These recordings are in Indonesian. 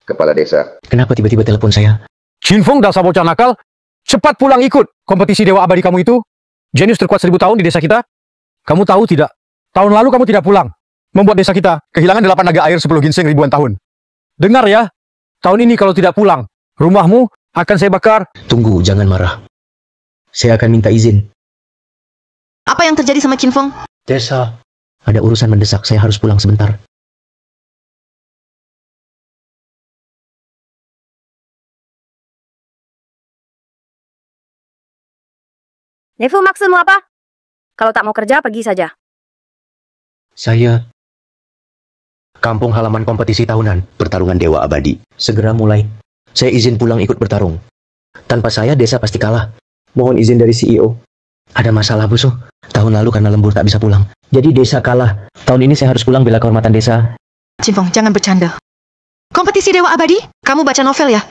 Kepala desa. Kenapa tiba-tiba telepon saya? Chinfeng dasar bocah nakal. Cepat pulang ikut kompetisi Dewa Abadi kamu itu. Jenius terkuat 1000 tahun di desa kita. Kamu tahu tidak? Tahun lalu kamu tidak pulang. Membuat desa kita kehilangan 8 naga air 10 ginseng ribuan tahun. Dengar ya. Tahun ini kalau tidak pulang, rumahmu akan saya bakar. Tunggu, jangan marah. Saya akan minta izin. Apa yang terjadi sama Chinfeng? Desa. Ada urusan mendesak, saya harus pulang sebentar. Nefu, maksudmu apa? Kalau tak mau kerja, pergi saja. Saya... Kampung halaman kompetisi tahunan, pertarungan Dewa Abadi. Segera mulai. Saya izin pulang ikut bertarung. Tanpa saya, desa pasti kalah. Mohon izin dari CEO. Ada masalah, Buso. Tahun lalu karena lembur tak bisa pulang. Jadi desa kalah. Tahun ini saya harus pulang bela kehormatan desa. Chinfeng, jangan bercanda. Kompetisi Dewa Abadi? Kamu baca novel ya?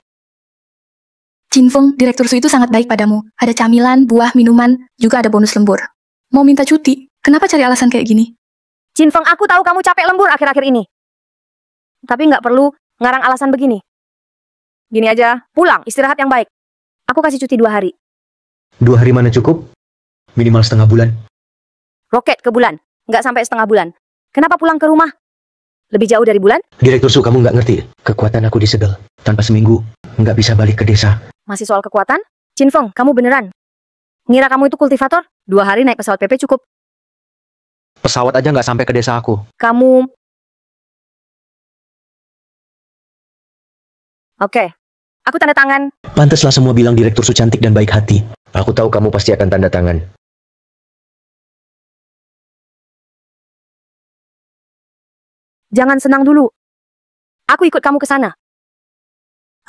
Chinfeng, direktur Su itu sangat baik padamu. Ada camilan, buah, minuman, juga ada bonus lembur. Mau minta cuti? Kenapa cari alasan kayak gini? Chinfeng, aku tahu kamu capek lembur akhir-akhir ini. Tapi nggak perlu ngarang alasan begini. Gini aja, pulang, istirahat yang baik. Aku kasih cuti 2 hari. 2 hari mana cukup? Minimal setengah bulan. Roket ke bulan, nggak sampai setengah bulan. Kenapa pulang ke rumah? Lebih jauh dari bulan? Direktur Su, kamu nggak ngerti. Kekuatan aku disegel. Tanpa seminggu, nggak bisa balik ke desa. Masih soal kekuatan? Chinfeng, kamu beneran? Ngira kamu itu kultivator? 2 hari naik pesawat PP cukup. Pesawat aja nggak sampai ke desa aku. Kamu... Oke, aku tanda tangan. Pantaslah semua bilang direktur Su cantik dan baik hati. Aku tahu kamu pasti akan tanda tangan. Jangan senang dulu. Aku ikut kamu ke sana.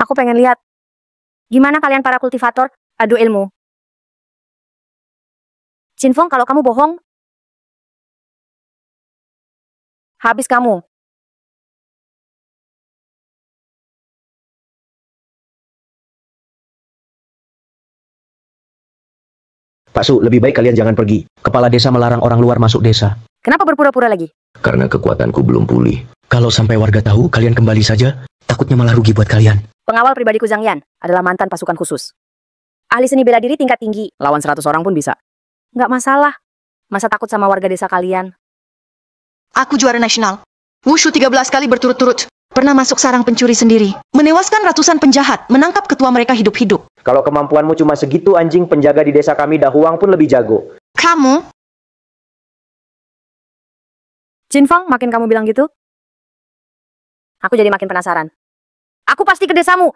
Aku pengen lihat gimana kalian para kultivator adu ilmu. Chinfeng, kalau kamu bohong, habis kamu. Pak Su, lebih baik kalian jangan pergi. Kepala desa melarang orang luar masuk desa. Kenapa berpura-pura lagi? Karena kekuatanku belum pulih. Kalau sampai warga tahu, kalian kembali saja. Takutnya malah rugi buat kalian. Pengawal pribadiku Zhang Yan adalah mantan pasukan khusus. Ahli seni bela diri tingkat tinggi. Lawan 100 orang pun bisa. Nggak masalah. Masa takut sama warga desa kalian? Aku juara nasional. Wushu 13 kali berturut-turut. Pernah masuk sarang pencuri sendiri. Menewaskan ratusan penjahat. Menangkap ketua mereka hidup-hidup. Kalau kemampuanmu cuma segitu, anjing penjaga di desa kami Dahuang pun lebih jago. Kamu? Chinfeng, makin kamu bilang gitu, aku jadi makin penasaran. Aku pasti ke desamu.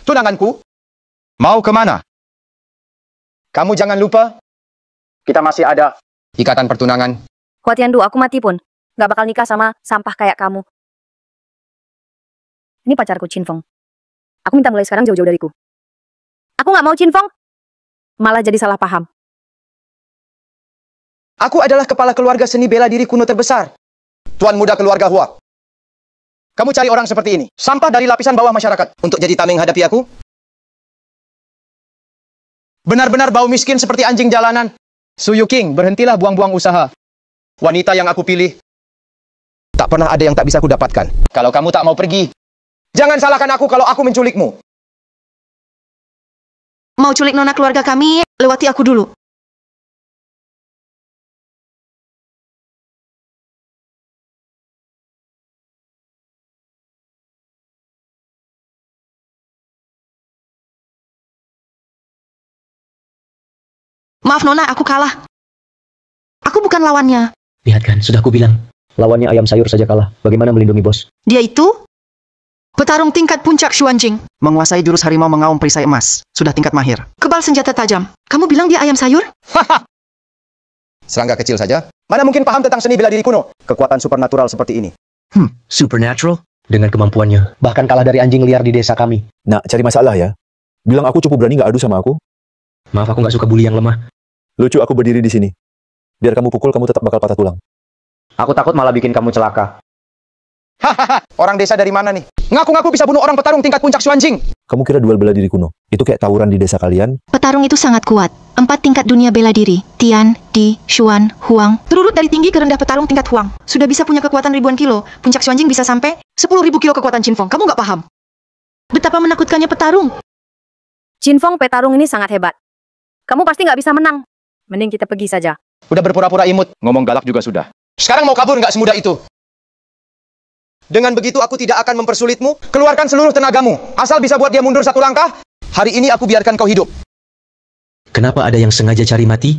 Tunanganku, mau kemana? Kamu jangan lupa, kita masih ada ikatan pertunangan. Huatiandu, aku mati pun nggak bakal nikah sama sampah kayak kamu. Ini pacarku Chinfeng. Aku minta mulai sekarang jauh-jauh dariku. Aku nggak mau Chinfeng. Malah jadi salah paham. Aku adalah kepala keluarga seni bela diri kuno terbesar. Tuan muda keluarga Hua. Kamu cari orang seperti ini, sampah dari lapisan bawah masyarakat, untuk jadi tameng hadapi aku? Benar-benar bau miskin seperti anjing jalanan. Su Yuking, berhentilah buang-buang usaha. Wanita yang aku pilih, tak pernah ada yang tak bisa aku dapatkan. Kalau kamu tak mau pergi, jangan salahkan aku kalau aku menculikmu. Mau culik nona keluarga kami, lewati aku dulu. Maaf Nona, aku kalah. Aku bukan lawannya. Lihat kan, sudah aku bilang. Lawannya ayam sayur saja kalah. Bagaimana melindungi bos? Dia itu petarung tingkat puncak Xuanjing. Menguasai jurus harimau mengaum perisai emas. Sudah tingkat mahir. Kebal senjata tajam. Kamu bilang dia ayam sayur? Haha. Serangga kecil saja. Mana mungkin paham tentang seni bela diri kuno? Kekuatan supernatural seperti ini. Supernatural? Dengan kemampuannya. Bahkan kalah dari anjing liar di desa kami. Nak, cari masalah ya. Bilang aku cukup berani nggak adu sama aku? Maaf, aku nggak suka bully yang lemah. Lucu aku berdiri di sini. Biar kamu pukul, kamu tetap bakal patah tulang. Aku takut malah bikin kamu celaka. Hahaha, orang desa dari mana nih? Ngaku-ngaku bisa bunuh orang petarung tingkat puncak Xuanjing. Kamu kira duel bela diri kuno? Itu kayak tawuran di desa kalian? Petarung itu sangat kuat. 4 tingkat dunia bela diri. Tian, Di, Xuan, Huang. Terurut dari tinggi ke rendah petarung tingkat Huang. Sudah bisa punya kekuatan ribuan kilo. Puncak Xuanjing bisa sampai 10.000 kilo kekuatan Qin Feng. Kamu nggak paham? Betapa menakutkannya petarung. Qin Feng petarung ini sangat hebat. Kamu pasti nggak bisa menang. Mending kita pergi saja. Udah berpura-pura imut. Ngomong galak juga sudah. Sekarang mau kabur nggak semudah itu? Dengan begitu aku tidak akan mempersulitmu. Keluarkan seluruh tenagamu. Asal bisa buat dia mundur 1 langkah. Hari ini aku biarkan kau hidup. Kenapa ada yang sengaja cari mati?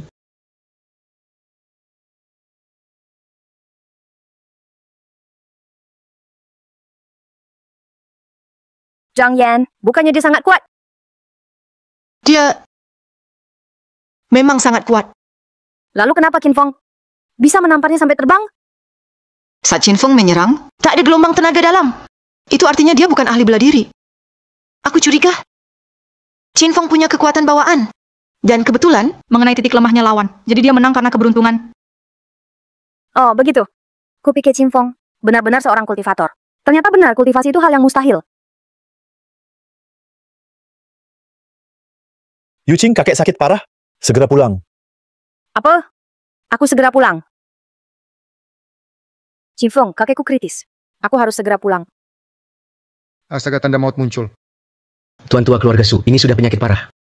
Zhang Yan, bukannya dia sangat kuat? Dia memang sangat kuat. Lalu kenapa Qin Feng bisa menamparnya sampai terbang? Saat Qin Feng menyerang, tak ada gelombang tenaga dalam. Itu artinya dia bukan ahli bela diri. Aku curiga Qin Feng punya kekuatan bawaan. Dan kebetulan mengenai titik lemahnya lawan. Jadi dia menang karena keberuntungan. Oh, begitu. Kupikir Qin Feng benar-benar seorang kultivator. Ternyata benar kultivasi itu hal yang mustahil. Yuqing, kakek sakit parah. Segera pulang. Apa? Aku segera pulang. Qin Feng, kakekku kritis. Aku harus segera pulang. Astaga, tanda maut muncul. Tuan tua keluarga Su, ini sudah penyakit parah.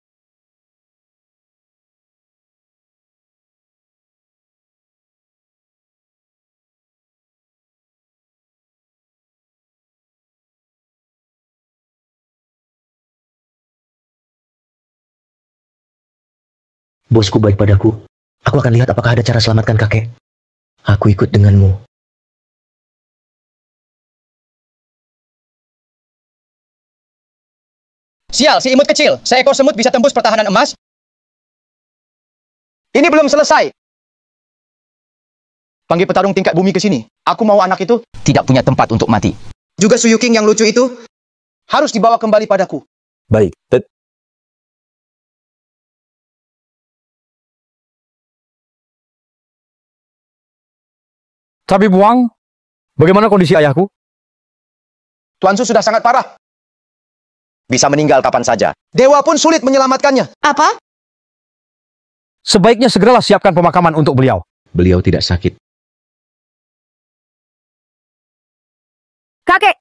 Bosku baik padaku. Aku akan lihat apakah ada cara selamatkan kakek. Aku ikut denganmu. Sial, si imut kecil. Seekor semut bisa tembus pertahanan emas. Ini belum selesai. Panggil petarung tingkat bumi ke sini. Aku mau anak itu tidak punya tempat untuk mati. Juga Su Yuqing yang lucu itu harus dibawa kembali padaku. Baik, Tapi Buang, bagaimana kondisi ayahku? Tuan Su sudah sangat parah. Bisa meninggal kapan saja. Dewa pun sulit menyelamatkannya. Apa? Sebaiknya segeralah siapkan pemakaman untuk beliau. Beliau tidak sakit. Kakek!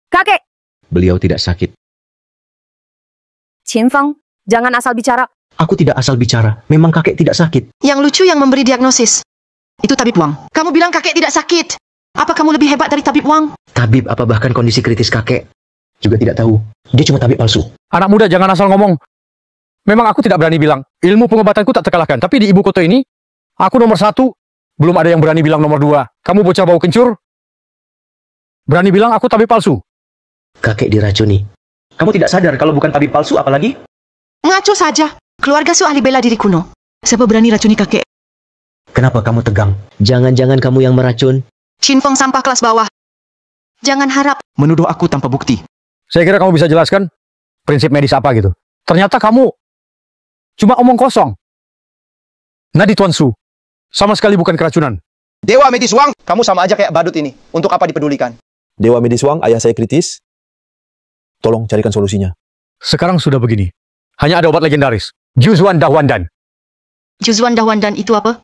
Kakek! Beliau tidak sakit. Qin Feng, jangan asal bicara. Aku tidak asal bicara. Memang kakek tidak sakit. Yang lucu yang memberi diagnosis. Itu tabib Wang. Kamu bilang kakek tidak sakit. Apa kamu lebih hebat dari tabib Wang? Tabib apa bahkan kondisi kritis kakek juga tidak tahu. Dia cuma tabib palsu. Anak muda jangan asal ngomong. Memang aku tidak berani bilang. Ilmu pengobatanku tak terkalahkan. Tapi di ibu kota ini, aku nomor 1. Belum ada yang berani bilang nomor 2. Kamu bocah bau kencur. Berani bilang aku tabib palsu. Kakek diracuni. Kamu tidak sadar kalau bukan tabib palsu apalagi? Ngaco saja. Keluarga Su ahli bela diri kuno. Siapa berani racuni kakek? Kenapa kamu tegang? Jangan-jangan kamu yang meracun? Qin Feng sampah kelas bawah. Jangan harap. Menuduh aku tanpa bukti. Saya kira kamu bisa jelaskan prinsip medis apa gitu. Ternyata kamu cuma omong kosong. Nadi Tuan Su, sama sekali bukan keracunan. Dewa medis Wang, kamu sama aja kayak badut ini. Untuk apa dipedulikan? Dewa medis Wang, ayah saya kritis. Tolong carikan solusinya. Sekarang sudah begini. Hanya ada obat legendaris. Juzuan Dahwandan. Juzuan Dahwandan itu apa?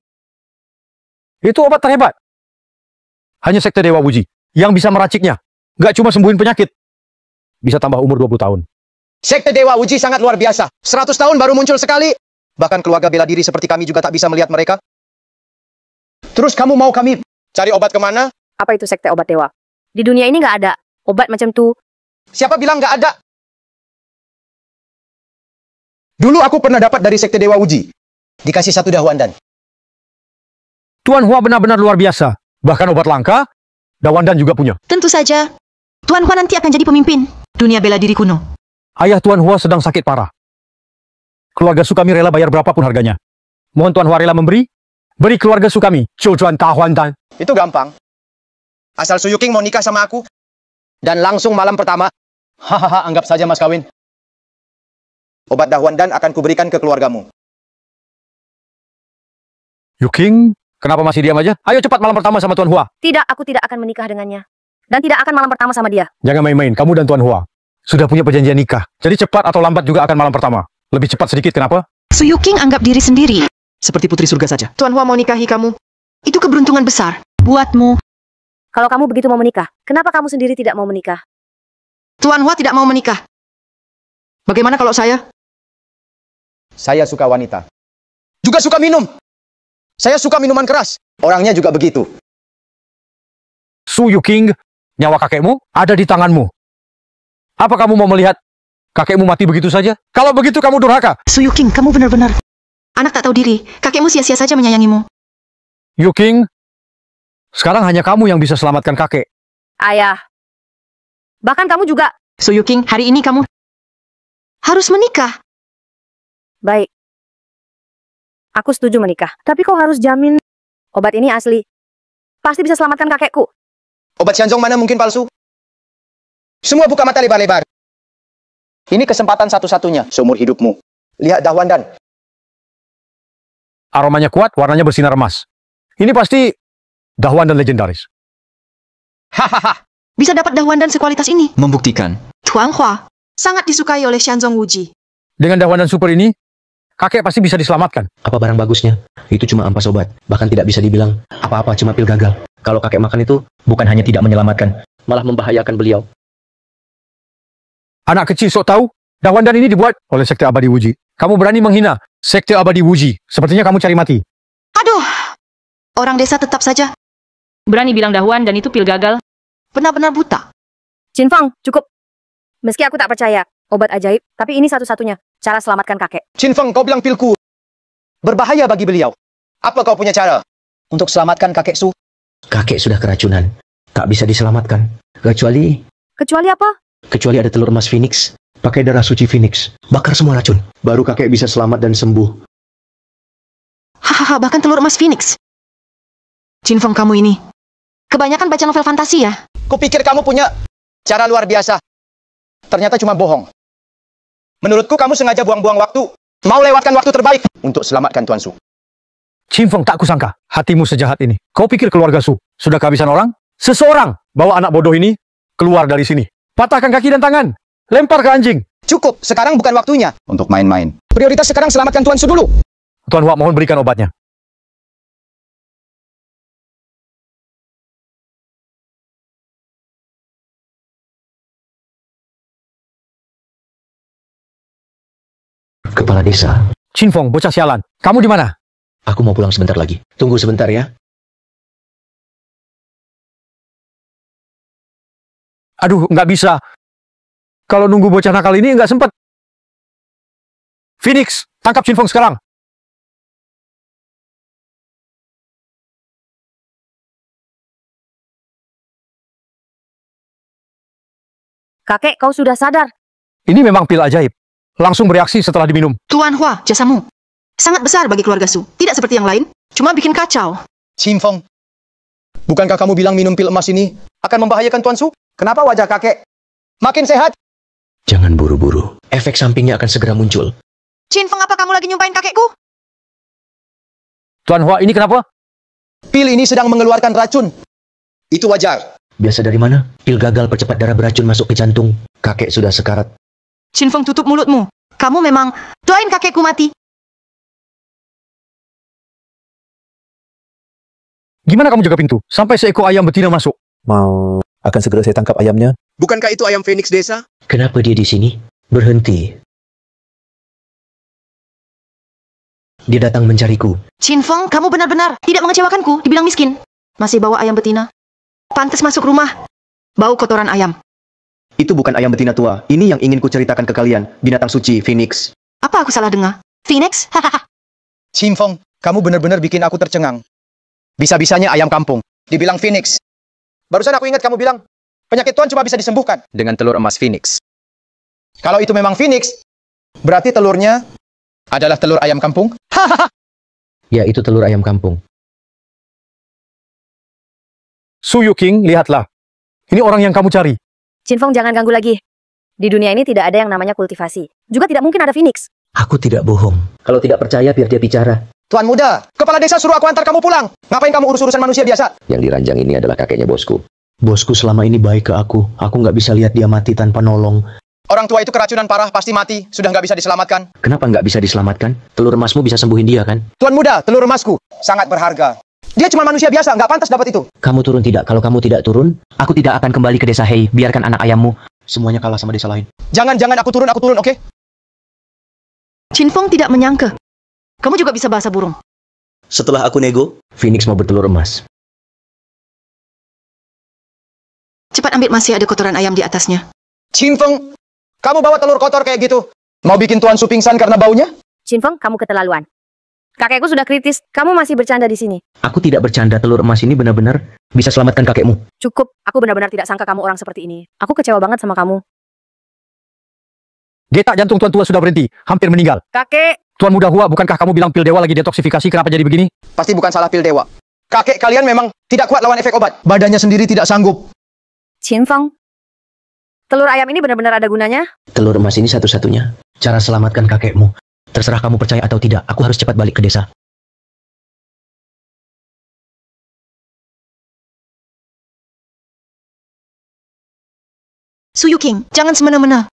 Itu obat terhebat. Hanya sekte Dewa Wuji yang bisa meraciknya. Gak cuma sembuhin penyakit. Bisa tambah umur 20 tahun. Sekte Dewa Wuji sangat luar biasa. 100 tahun baru muncul sekali. Bahkan keluarga bela diri seperti kami juga tak bisa melihat mereka. Terus kamu mau kami cari obat kemana? Apa itu sekte obat dewa? Di dunia ini nggak ada obat macam tuh. Siapa bilang nggak ada? Dulu aku pernah dapat dari sekte Dewa Wuji. Dikasih 1 Dahwandan. Tuan Hua benar-benar luar biasa. Bahkan obat langka, Dahwandan juga punya. Tentu saja. Tuan Hua nanti akan jadi pemimpin dunia bela diri kuno. Ayah Tuan Hua sedang sakit parah. Keluarga Sukami rela bayar berapapun harganya. Mohon Tuan Hua rela memberi? Beri keluarga Sukami Juzuan Dahwandan. Itu gampang. Asal Su Yuqing mau nikah sama aku. Dan langsung malam pertama. Hahaha, anggap saja mas kawin. Obat Dahwandan akan kuberikan ke keluargamu. Yuqing, Kenapa masih diam aja? Ayo cepat malam pertama sama Tuan Hua. Tidak, aku tidak akan menikah dengannya. Dan tidak akan malam pertama sama dia. Jangan main-main, kamu dan Tuan Hua sudah punya perjanjian nikah. Jadi cepat atau lambat juga akan malam pertama. Lebih cepat sedikit, kenapa? Su Yuking anggap diri sendiri. Seperti putri surga saja. Tuan Hua mau nikahi kamu. Itu keberuntungan besar buatmu. Kalau kamu begitu mau menikah, kenapa kamu sendiri tidak mau menikah? Tuan Hua tidak mau menikah. Bagaimana kalau saya? Saya suka wanita. Juga suka minum. Saya suka minuman keras. Orangnya juga begitu. Su Yuking, nyawa kakekmu ada di tanganmu. Apa kamu mau melihat kakekmu mati begitu saja? Kalau begitu kamu durhaka. Su Yuking, kamu benar-benar anak tak tahu diri. Kakekmu sia-sia saja menyayangimu. Yuking, sekarang hanya kamu yang bisa selamatkan kakek. Ayah. Bahkan kamu juga. Su Yuking, hari ini kamu harus menikah. Baik. Aku setuju menikah. Tapi kau harus jamin obat ini asli. Pasti bisa selamatkan kakekku. Obat Xianzong mana mungkin palsu? Semua buka mata lebar-lebar. Ini kesempatan satu-satunya seumur hidupmu. Lihat Dahwandan. Aromanya kuat, warnanya bersinar emas. Ini pasti Dahwandan legendaris. Hahaha. Bisa dapat Dahwandan sekualitas ini. Membuktikan. Tuan Hua sangat disukai oleh Xianzong Wuji. Dengan Dahwandan super ini, kakek pasti bisa diselamatkan. Apa barang bagusnya? Itu cuma ampas obat. Bahkan tidak bisa dibilang apa-apa, cuma pil gagal. Kalau kakek makan itu, bukan hanya tidak menyelamatkan, malah membahayakan beliau. Anak kecil sok tahu, Dahwandan ini dibuat oleh Sekte Abadi Wuji. Kamu berani menghina Sekte Abadi Wuji. Sepertinya kamu cari mati. Aduh, orang desa tetap saja Berani bilang Dahwan dan itu pil gagal. benar-benar buta. Qinfeng, cukup. Meski aku tak percaya obat ajaib, tapi ini satu-satunya cara selamatkan kakek. Qinfeng, kau bilang pilku berbahaya bagi beliau. Apa kau punya cara untuk selamatkan kakek Su? Kakek sudah keracunan, tak bisa diselamatkan. Kecuali apa? Kecuali ada telur emas Phoenix. Pakai darah suci Phoenix. Bakar semua racun. Baru kakek bisa selamat dan sembuh. Hahaha, bahkan telur emas Phoenix. Qinfeng, kamu ini kebanyakan baca novel fantasi ya? Kupikir kamu punya cara luar biasa. Ternyata cuma bohong. Menurutku kamu sengaja buang-buang waktu. Mau lewatkan waktu terbaik untuk selamatkan Tuan Su. Qinfeng, tak kusangka hatimu sejahat ini. Kau pikir keluarga Su sudah kehabisan orang? Seseorang bawa anak bodoh ini keluar dari sini. Patahkan kaki dan tangan. Lempar ke anjing. Cukup, sekarang bukan waktunya untuk main-main. Prioritas sekarang selamatkan Tuan Su dulu. Tuan Hua, mohon berikan obatnya. Kepala desa. Qinfeng, bocah sialan. Kamu di mana? Aku mau pulang sebentar lagi. Tunggu sebentar ya. Aduh, nggak bisa. Kalau nunggu bocah nakal ini nggak sempat. Phoenix, tangkap Qinfeng sekarang. Kakek, kau sudah sadar. Ini memang pil ajaib. Langsung bereaksi setelah diminum. Tuan Hua, jasamu sangat besar bagi keluarga Su. Tidak seperti yang lain, cuma bikin kacau. Qinfeng, bukankah kamu bilang minum pil emas ini akan membahayakan Tuan Su? Kenapa wajah kakek makin sehat? Jangan buru-buru. Efek sampingnya akan segera muncul. Qinfeng, apa kamu lagi nyumpain kakekku? Tuan Hua, ini kenapa? Pil ini sedang mengeluarkan racun. Itu wajar. Biasa dari mana? Pil gagal percepat darah beracun masuk ke jantung. Kakek sudah sekarat. Qinfeng, tutup mulutmu. Kamu memang doain kakekku mati. Gimana kamu jaga pintu? Sampai seekor ayam betina masuk. Mau akan segera saya tangkap ayamnya. Bukankah itu ayam Phoenix desa? Kenapa dia di sini? Berhenti. Dia datang mencariku. Qinfeng, kamu benar-benar tidak mengecewakanku. Dibilang miskin. Masih bawa ayam betina. Pantes masuk rumah. Bau kotoran ayam. Itu bukan ayam betina tua. Ini yang ingin kuceritakan ke kalian. Binatang suci, Phoenix. Apa aku salah dengar? Phoenix? Hahaha. Qinfeng, kamu benar-benar bikin aku tercengang. Bisa-bisanya ayam kampung dibilang Phoenix. Barusan aku ingat kamu bilang penyakit Tuan cuma bisa disembuhkan dengan telur emas Phoenix. Kalau itu memang Phoenix, berarti telurnya adalah telur ayam kampung? Hahaha. Ya, itu telur ayam kampung. Su Yuking, lihatlah. Ini orang yang kamu cari. Qinfeng, jangan ganggu lagi. Di dunia ini tidak ada yang namanya kultivasi. Juga tidak mungkin ada Phoenix. Aku tidak bohong. Kalau tidak percaya, biar dia bicara. Tuan muda, kepala desa suruh aku antar kamu pulang. Ngapain kamu urus-urusan manusia biasa? Yang diranjang ini adalah kakeknya bosku. Bosku selama ini baik ke aku. Aku nggak bisa lihat dia mati tanpa nolong. Orang tua itu keracunan parah, pasti mati. Sudah nggak bisa diselamatkan. Kenapa nggak bisa diselamatkan? Telur emasmu bisa sembuhin dia, kan? Tuan muda, telur emasku sangat berharga. Dia cuma manusia biasa, nggak pantas dapat itu. Kamu turun tidak? Kalau kamu tidak turun, aku tidak akan kembali ke desa Hei. Biarkan anak ayammu semuanya kalah sama desa lain. Jangan, aku turun, oke? Chin Feng tidak menyangka. Kamu juga bisa bahasa burung. Setelah aku nego, Phoenix mau bertelur emas. Cepat ambil, masih ada kotoran ayam di atasnya. Chin Feng, kamu bawa telur kotor kayak gitu. Mau bikin Tuan Su pingsan karena baunya? Chin Feng, kamu keterlaluan. Kakekku sudah kritis, kamu masih bercanda di sini. Aku tidak bercanda, telur emas ini benar-benar bisa selamatkan kakekmu. Cukup, aku benar-benar tidak sangka kamu orang seperti ini. Aku kecewa banget sama kamu. Detak jantung Tuan tua sudah berhenti, hampir meninggal. Kakek! Tuan muda Hua, bukankah kamu bilang pil dewa lagi detoksifikasi, kenapa jadi begini? Pasti bukan salah pil dewa. Kakek kalian memang tidak kuat lawan efek obat. Badannya sendiri tidak sanggup. Chin Feng, telur ayam ini benar-benar ada gunanya? Telur emas ini satu-satunya cara selamatkan kakekmu. Terserah kamu percaya atau tidak, aku harus cepat balik ke desa. Su Yuking, jangan semena-mena.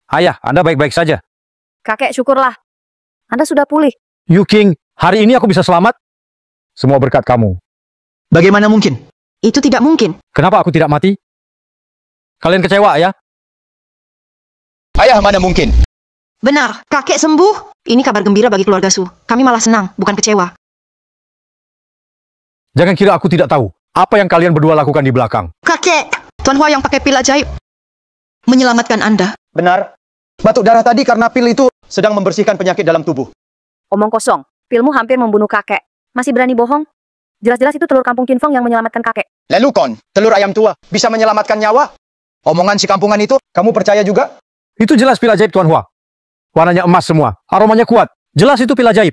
Ayah, Anda baik-baik saja. Kakek, syukurlah. Anda sudah pulih. Yu King, hari ini aku bisa selamat? Semua berkat kamu. Bagaimana mungkin? Itu tidak mungkin. Kenapa aku tidak mati? Kalian kecewa ya? Ayah, mana mungkin? Benar, kakek sembuh. Ini kabar gembira bagi keluarga Su. Kami malah senang, bukan kecewa. Jangan kira aku tidak tahu apa yang kalian berdua lakukan di belakang. Kakek, Tuan Hua yang pakai pil ajaib menyelamatkan Anda. Benar. Batuk darah tadi karena pil itu sedang membersihkan penyakit dalam tubuh. Omong kosong, pilmu hampir membunuh kakek. Masih berani bohong? Jelas-jelas itu telur kampung Chin Feng yang menyelamatkan kakek. Lalu kon, telur ayam tua bisa menyelamatkan nyawa? Omongan si kampungan itu, kamu percaya juga? Itu jelas pil ajaib Tuan Hua. Warnanya emas semua, aromanya kuat. Jelas itu pil ajaib.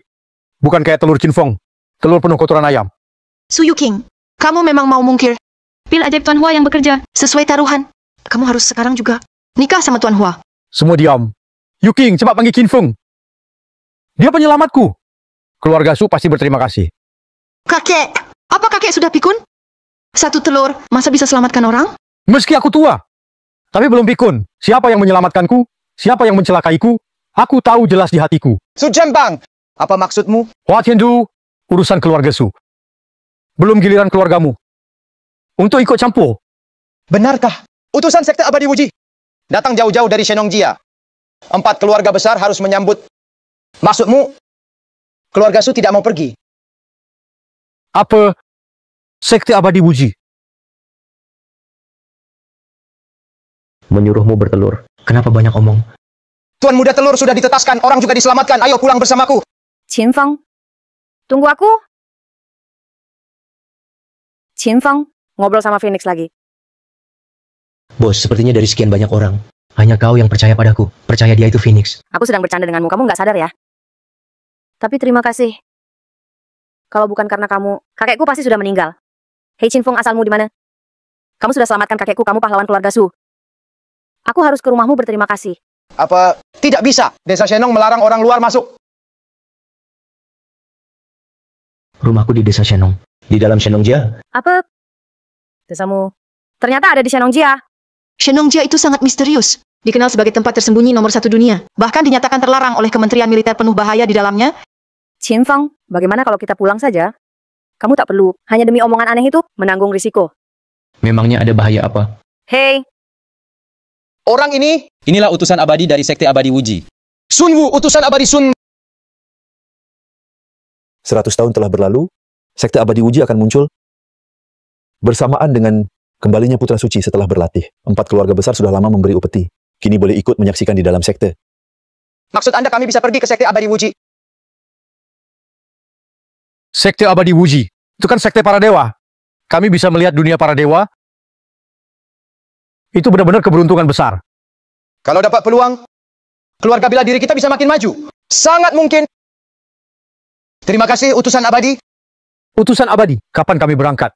Bukan kayak telur Chin Feng, telur penuh kotoran ayam. Su Yuking, kamu memang mau mungkir pil ajaib Tuan Hua yang bekerja sesuai taruhan. Kamu harus sekarang juga nikah sama Tuan Hua. Semua diam. Yu King, cepat panggil Chin Feng. Dia penyelamatku. Keluarga Su pasti berterima kasih. Kakek, apa kakek sudah pikun? Satu telur, masa bisa selamatkan orang? Meski aku tua, tapi belum pikun. Siapa yang menyelamatkanku? Siapa yang mencelakaiku? Aku tahu jelas di hatiku. Su Jembang, apa maksudmu? Hua Tiandu, urusan keluarga Su. Belum giliran keluargamu. Untuk ikut campur. Benarkah? Utusan Sekte Abadi Wuji datang jauh-jauh dari Shenongjia. 4 keluarga besar harus menyambut. Maksudmu, keluarga Su tidak mau pergi? Apa Sekte Abadi Wuji? Menyuruhmu bertelur. Kenapa banyak omong? Tuan muda telur sudah ditetaskan, orang juga diselamatkan. Ayo pulang bersamaku. Chin Feng, tunggu aku. Chin Feng, ngobrol sama Phoenix lagi. Bos, sepertinya dari sekian banyak orang, hanya kau yang percaya padaku. Percaya dia itu Phoenix. Aku sedang bercanda denganmu, kamu nggak sadar ya? Tapi terima kasih. Kalau bukan karena kamu, kakekku pasti sudah meninggal. Hei Chin Feng, asalmu di mana? Kamu sudah selamatkan kakekku, kamu pahlawan keluarga Su. Aku harus ke rumahmu berterima kasih. Apa tidak bisa Desa Shenong melarang orang luar masuk? Rumahku di desa Shenong. Di dalam Shenongjia. Apa? Desamu ternyata ada di Shenongjia. Shenongjia itu sangat misterius. Dikenal sebagai tempat tersembunyi nomor 1 dunia. Bahkan dinyatakan terlarang oleh Kementerian Militer penuh bahaya di dalamnya. Chin Feng, bagaimana kalau kita pulang saja? Kamu tak perlu, hanya demi omongan aneh itu, menanggung risiko. Memangnya ada bahaya apa? Hei! Orang ini, inilah utusan abadi dari Sekte Abadi Wuji. Sun Wu, utusan abadi Sun. 100 tahun telah berlalu, Sekte Abadi Wuji akan muncul bersamaan dengan kembalinya Putra Suci setelah berlatih. 4 keluarga besar sudah lama memberi upeti. Kini boleh ikut menyaksikan di dalam sekte. Maksud Anda kami bisa pergi ke Sekte Abadi Wuji? Sekte Abadi Wuji. Itu kan sekte para dewa. Kami bisa melihat dunia para dewa. Itu benar-benar keberuntungan besar. Kalau dapat peluang, keluarga bela diri kita bisa makin maju. Sangat mungkin. Terima kasih, utusan abadi. Utusan abadi, kapan kami berangkat?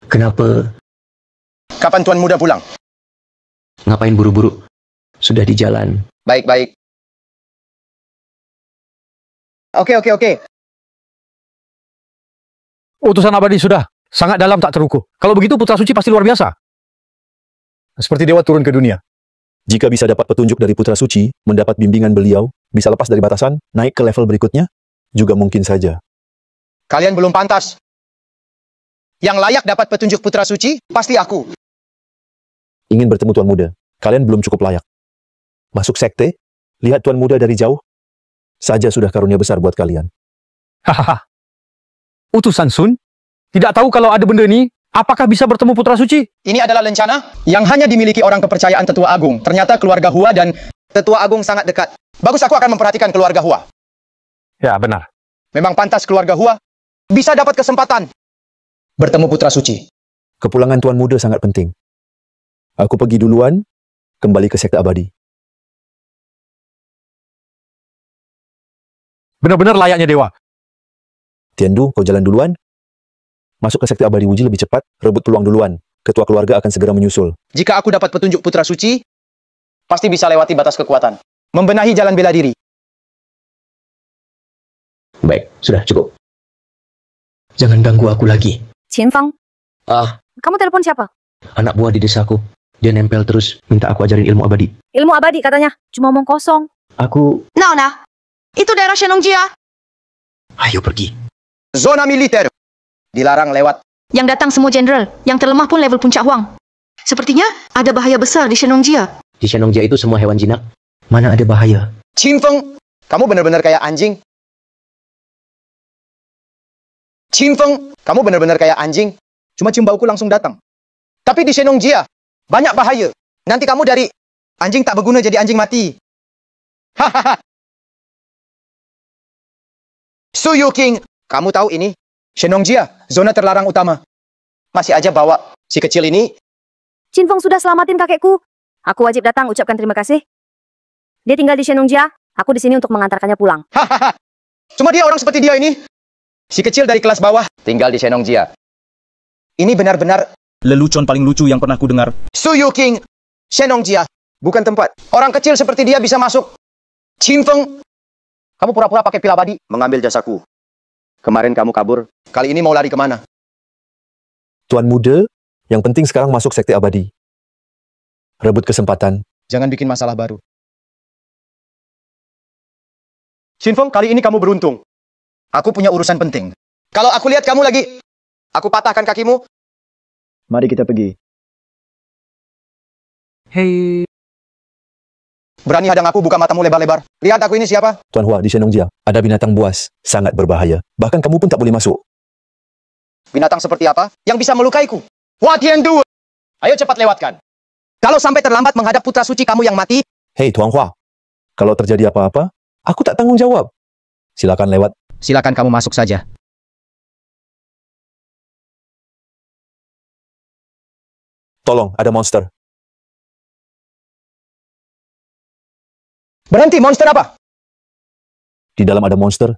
Kenapa? Kapan Tuan Muda pulang? Ngapain buru-buru? Sudah di jalan. Baik. Oke. Utusan abadi sudah sangat dalam tak terukur. Kalau begitu Putra Suci pasti luar biasa. Seperti dewa turun ke dunia. Jika bisa dapat petunjuk dari Putra Suci, mendapat bimbingan beliau, bisa lepas dari batasan, naik ke level berikutnya, juga mungkin saja. Kalian belum pantas. Yang layak dapat petunjuk Putra Suci, pasti aku. Ingin bertemu Tuan Muda, kalian belum cukup layak. Masuk sekte, lihat Tuan Muda dari jauh, saja sudah karunia besar buat kalian. Hahaha. Utusan Sun? Tidak tahu kalau ada benda ni, apakah bisa bertemu Putra Suci? Ini adalah lencana yang hanya dimiliki orang kepercayaan Tetua Agung. Ternyata keluarga Hua dan Tetua Agung sangat dekat. Bagus, aku akan memperhatikan keluarga Hua. Ya, benar. Memang pantas keluarga Hua bisa dapat kesempatan bertemu Putra Suci. Kepulangan Tuan Muda sangat penting. Aku pergi duluan, kembali ke sekte abadi. Benar-benar layaknya dewa. Tiandu, kau jalan duluan. Masuk ke sekte abadi Wuji lebih cepat, rebut peluang duluan. Ketua keluarga akan segera menyusul. Jika aku dapat petunjuk Putra Suci, pasti bisa lewati batas kekuatan. Membenahi jalan bela diri. Baik, sudah cukup. Jangan ganggu aku lagi. Qinfeng, kamu telepon siapa? Anak buah di desaku. Dia nempel terus, minta aku ajarin ilmu abadi. Ilmu abadi katanya, cuma omong kosong. Aku... Nah, itu daerah Shenongjia. Ayo pergi. Zona militer. Dilarang lewat. Yang datang semua jenderal, yang terlemah pun level puncak Huang. Sepertinya ada bahaya besar di Shenongjia. Di Shenongjia itu semua hewan jinak. Mana ada bahaya? Qinfeng, kamu benar-benar kayak anjing. Qinfeng, kamu benar-benar kayak anjing. Cuma cium bauku langsung datang. Tapi di Shenongjia, banyak bahaya. Nanti kamu dari anjing tak berguna jadi anjing mati. Hahaha. Su Yuking, kamu tahu ini? Shenongjia, zona terlarang utama. Masih aja bawa si kecil ini. Qinfeng sudah selamatin kakekku. Aku wajib datang ucapkan terima kasih. Dia tinggal di Shenongjia, aku di sini untuk mengantarkannya pulang. Hahaha. Cuma dia orang seperti dia ini. Si kecil dari kelas bawah tinggal di Shenongjia. Ini benar-benar lelucon paling lucu yang pernah ku dengar. Su Yuking, Shenongjia, bukan tempat orang kecil seperti dia bisa masuk. Qinfeng, kamu pura-pura pakai pil abadi mengambil jasaku. Kemarin kamu kabur, kali ini mau lari kemana? Tuan Muda, yang penting sekarang masuk sekte abadi. Rebut kesempatan. Jangan bikin masalah baru. Qinfeng, kali ini kamu beruntung. Aku punya urusan penting. Kalau aku lihat kamu lagi, aku patahkan kakimu. Mari kita pergi. Hei. Berani hadang aku, buka matamu lebar-lebar. Lihat aku ini siapa? Tuan Hua, di Shenongjia, ada binatang buas, sangat berbahaya. Bahkan kamu pun tak boleh masuk. Binatang seperti apa yang bisa melukaiku? What can do? Ayo cepat lewatkan. Kalau sampai terlambat menghadap Putra Suci kamu yang mati. Hei Tuan Hua, kalau terjadi apa-apa, aku tak tanggung jawab. Silakan lewat. Silakan kamu masuk saja. Tolong, ada monster. Berhenti, monster apa? Di dalam ada monster.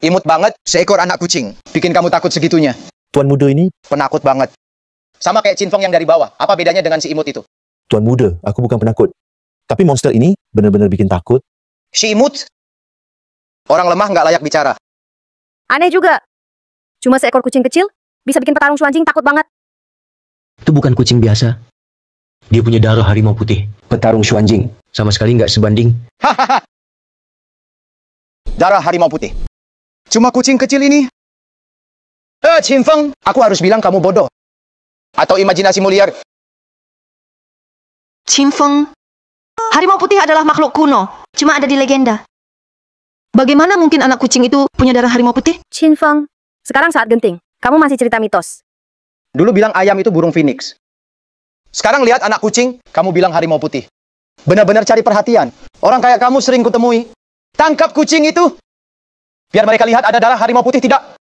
Imut banget, seekor anak kucing. Bikin kamu takut segitunya. Tuan Muda ini? Penakut banget. Sama kayak Qinfeng yang dari bawah. Apa bedanya dengan si imut itu? Tuan Muda, aku bukan penakut. Tapi monster ini benar-benar bikin takut. Si imut? Orang lemah nggak layak bicara. Aneh juga. Cuma seekor kucing kecil, bisa bikin petarung Shuanjing takut banget. Itu bukan kucing biasa. Dia punya darah harimau putih. Petarung Shuanjing. Sama sekali nggak sebanding. Hahaha. Darah harimau putih. Cuma kucing kecil ini. Qinfeng, aku harus bilang kamu bodoh. Atau imajinasimu liar. Qinfeng, harimau putih adalah makhluk kuno. Cuma ada di legenda. Bagaimana mungkin anak kucing itu punya darah harimau putih? Qinfeng, sekarang saat genting. Kamu masih cerita mitos. Dulu bilang ayam itu burung phoenix. Sekarang lihat anak kucing, kamu bilang harimau putih. Benar-benar cari perhatian. Orang kayak kamu sering kutemui. Tangkap kucing itu. Biar mereka lihat ada darah harimau putih, tidak?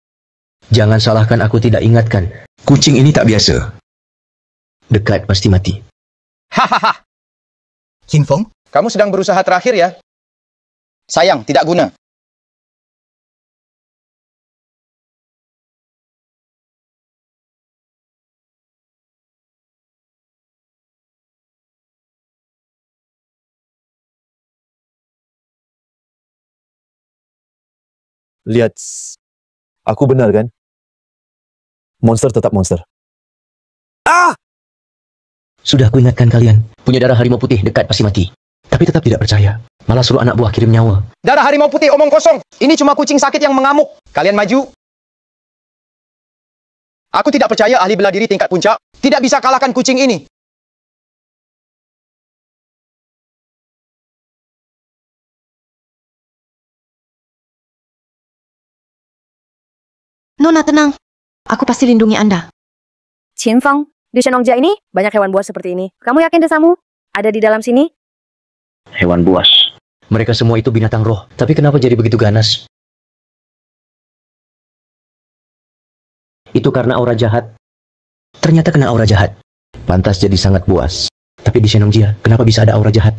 Jangan salahkan aku tidak ingatkan. Kucing ini tak biasa. Dekat pasti mati. Hahaha. Qin Feng, Kamu sedang berusaha terakhir ya? Sayang, tidak guna. Lihat, aku benar kan? Monster tetap monster. Sudah aku ingatkan kalian, punya darah harimau putih dekat pasti mati. Tapi tetap tidak percaya. Malah suruh anak buah kirim nyawa. Darah harimau putih omong kosong. Ini cuma kucing sakit yang mengamuk. Kalian maju. Aku tidak percaya ahli bela diri tingkat puncak tidak bisa kalahkan kucing ini. Nona, tenang. Aku pasti lindungi Anda. Qin Feng, di Shenongjia ini banyak hewan buas seperti ini. Kamu yakin desamu ada di dalam sini? Hewan buas. Mereka semua itu binatang roh. Tapi kenapa jadi begitu ganas? Itu karena aura jahat. Ternyata kena aura jahat. Pantas jadi sangat buas. Tapi di Shenongjia, kenapa bisa ada aura jahat?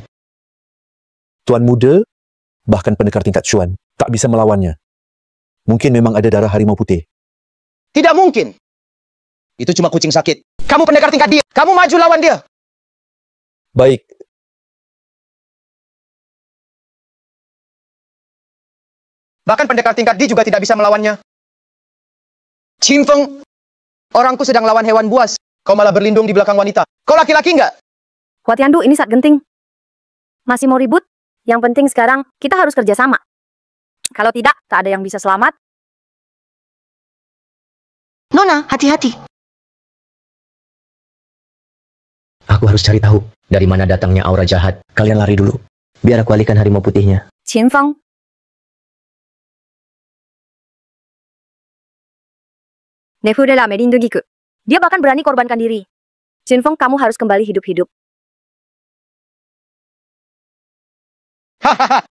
Tuan muda, bahkan pendekar tingkat Chuan, tak bisa melawannya. Mungkin memang ada darah harimau putih. Tidak mungkin. Itu cuma kucing sakit. Kamu pendekar tingkat dia. Kamu maju lawan dia. Baik, Bahkan pendekar tingkat D juga tidak bisa melawannya. Qin Feng, orangku sedang lawan hewan buas. Kau malah berlindung di belakang wanita. Kau laki-laki nggak? Hua Tiandu, ini saat genting. Masih mau ribut? Yang penting sekarang kita harus kerja sama. Kalau tidak, tak ada yang bisa selamat. Nona, hati-hati. Aku harus cari tahu dari mana datangnya aura jahat. Kalian lari dulu. Biar aku alihkan harimau putihnya. Qin Feng, Nefudela Medindugiku. Dia bahkan berani korbankan diri. Qin Feng, kamu harus kembali hidup-hidup. Hahaha.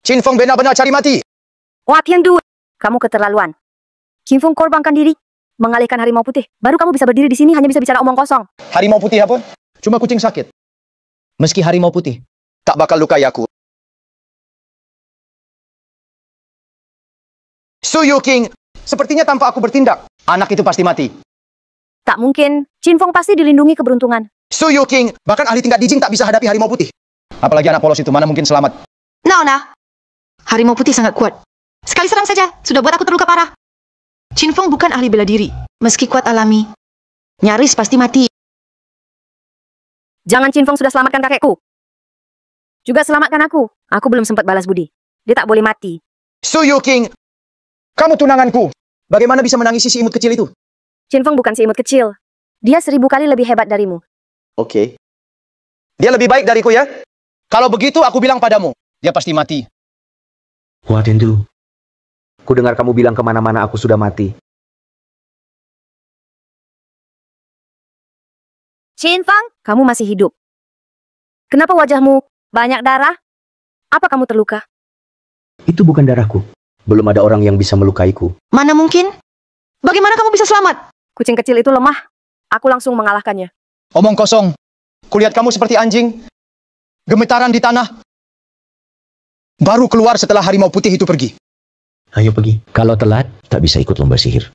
Qin Feng benar-benar cari mati. Hua Tiandu, kamu keterlaluan. Qin Feng korbankan diri, mengalihkan harimau putih. Baru kamu bisa berdiri di sini hanya bisa bicara omong kosong. Harimau putih apa? Cuma kucing sakit. Meski harimau putih, tak bakal lukai aku. Su Yuking, sepertinya tanpa aku bertindak, anak itu pasti mati. Tak mungkin, Qin Feng pasti dilindungi keberuntungan. Su Yuking, bahkan ahli tingkat dijing tak bisa hadapi harimau putih. Apalagi anak polos itu, mana mungkin selamat. Nona, harimau putih sangat kuat. Sekali serang saja, sudah buat aku terluka parah. Qin Feng bukan ahli bela diri. Meski kuat alami, nyaris pasti mati. Jangan, Qin Feng sudah selamatkan kakekku. Juga selamatkan aku. Aku belum sempat balas budi. Dia tak boleh mati. Su Yuking, kamu tunanganku. Bagaimana bisa menangisi si imut kecil itu? Qin Feng bukan si imut kecil. Dia 1000 kali lebih hebat darimu. Oke. Dia lebih baik dariku ya? Kalau begitu aku bilang padamu, dia pasti mati. Hua Tiandu, ku dengar kamu bilang kemana-mana aku sudah mati. Qin Feng, kamu masih hidup. Kenapa wajahmu banyak darah? Apa kamu terluka? Itu bukan darahku. Belum ada orang yang bisa melukaiku. Mana mungkin? Bagaimana kamu bisa selamat? Kucing kecil itu lemah. Aku langsung mengalahkannya. Omong kosong. Kulihat kamu seperti anjing. Gemetaran di tanah. Baru keluar setelah harimau putih itu pergi. Ayo pergi. Kalau telat, tak bisa ikut lomba sihir.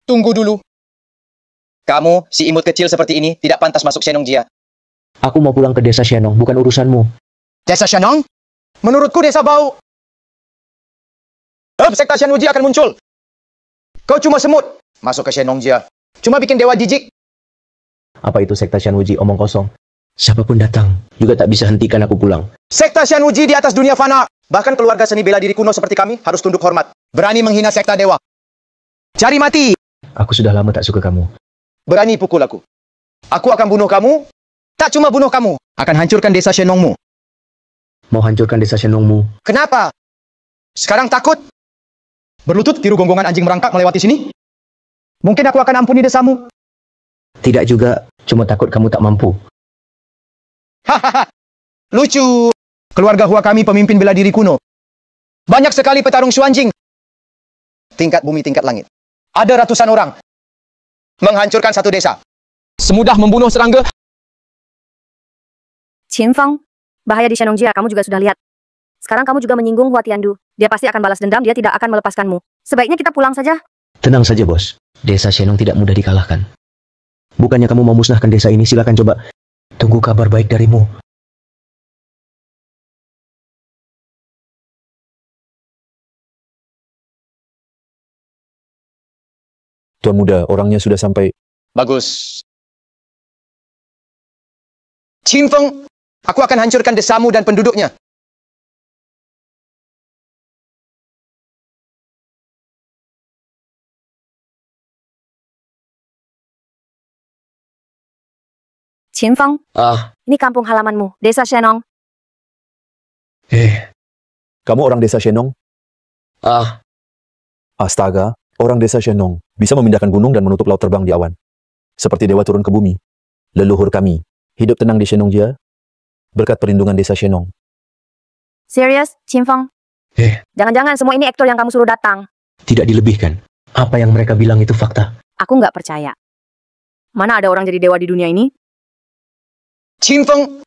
Tunggu dulu. Kamu, si imut kecil seperti ini, tidak pantas masuk Shenongjia. Aku mau pulang ke desa Shenong, bukan urusanmu. Desa Shenong? Menurutku desa bau. Sekta Shenongjia akan muncul. Kau cuma semut. Masuk ke Shenongjia. Cuma bikin dewa jijik. Apa itu sekta Shanwuji? Omong kosong. Siapapun datang, juga tak bisa hentikan aku pulang. Sekta Shenongjia di atas dunia fana. Bahkan keluarga seni bela diri kuno seperti kami harus tunduk hormat. Berani menghina sekta dewa. Cari mati. Aku sudah lama tak suka kamu. Berani pukul aku. Aku akan bunuh kamu. Tak cuma bunuh kamu. Akan hancurkan desa Shenongmu. Mau hancurkan desa Shenongmu? Kenapa? Sekarang takut? Berlutut tiru gonggongan anjing merangkak melewati sini? Mungkin aku akan ampuni desamu. Tidak juga. Cuma takut kamu tak mampu. Hahaha. Lucu. Keluarga Hua kami pemimpin bela diri kuno. Banyak sekali petarung Xuanjing. Tingkat bumi, tingkat langit. Ada ratusan orang. menghancurkan satu desa. Semudah membunuh serangga. Qin Feng, bahaya di Shenongjia kamu juga sudah lihat. Sekarang kamu juga menyinggung Hua Tiandu. Dia pasti akan balas dendam, dia tidak akan melepaskanmu. Sebaiknya kita pulang saja. Tenang saja, bos. Desa Shenong tidak mudah dikalahkan. Bukannya kamu mau musnahkan desa ini, silakan coba. Tunggu kabar baik darimu. Tuan muda, orangnya sudah sampai. Bagus. Qin Feng, aku akan hancurkan desamu dan penduduknya. Qin Feng, ini kampung halamanmu, desa Shenong. Kamu orang desa Shenong? Astaga, orang desa Shenong bisa memindahkan gunung dan menutup laut terbang di awan. Seperti dewa turun ke bumi. Leluhur kami hidup tenang di Shenongjia berkat perlindungan desa Shenong. Serius, Qin Feng? Jangan-jangan semua ini aktor yang kamu suruh datang. Tidak dilebihkan. Apa yang mereka bilang itu fakta. Aku nggak percaya. Mana ada orang jadi dewa di dunia ini? Qin Feng,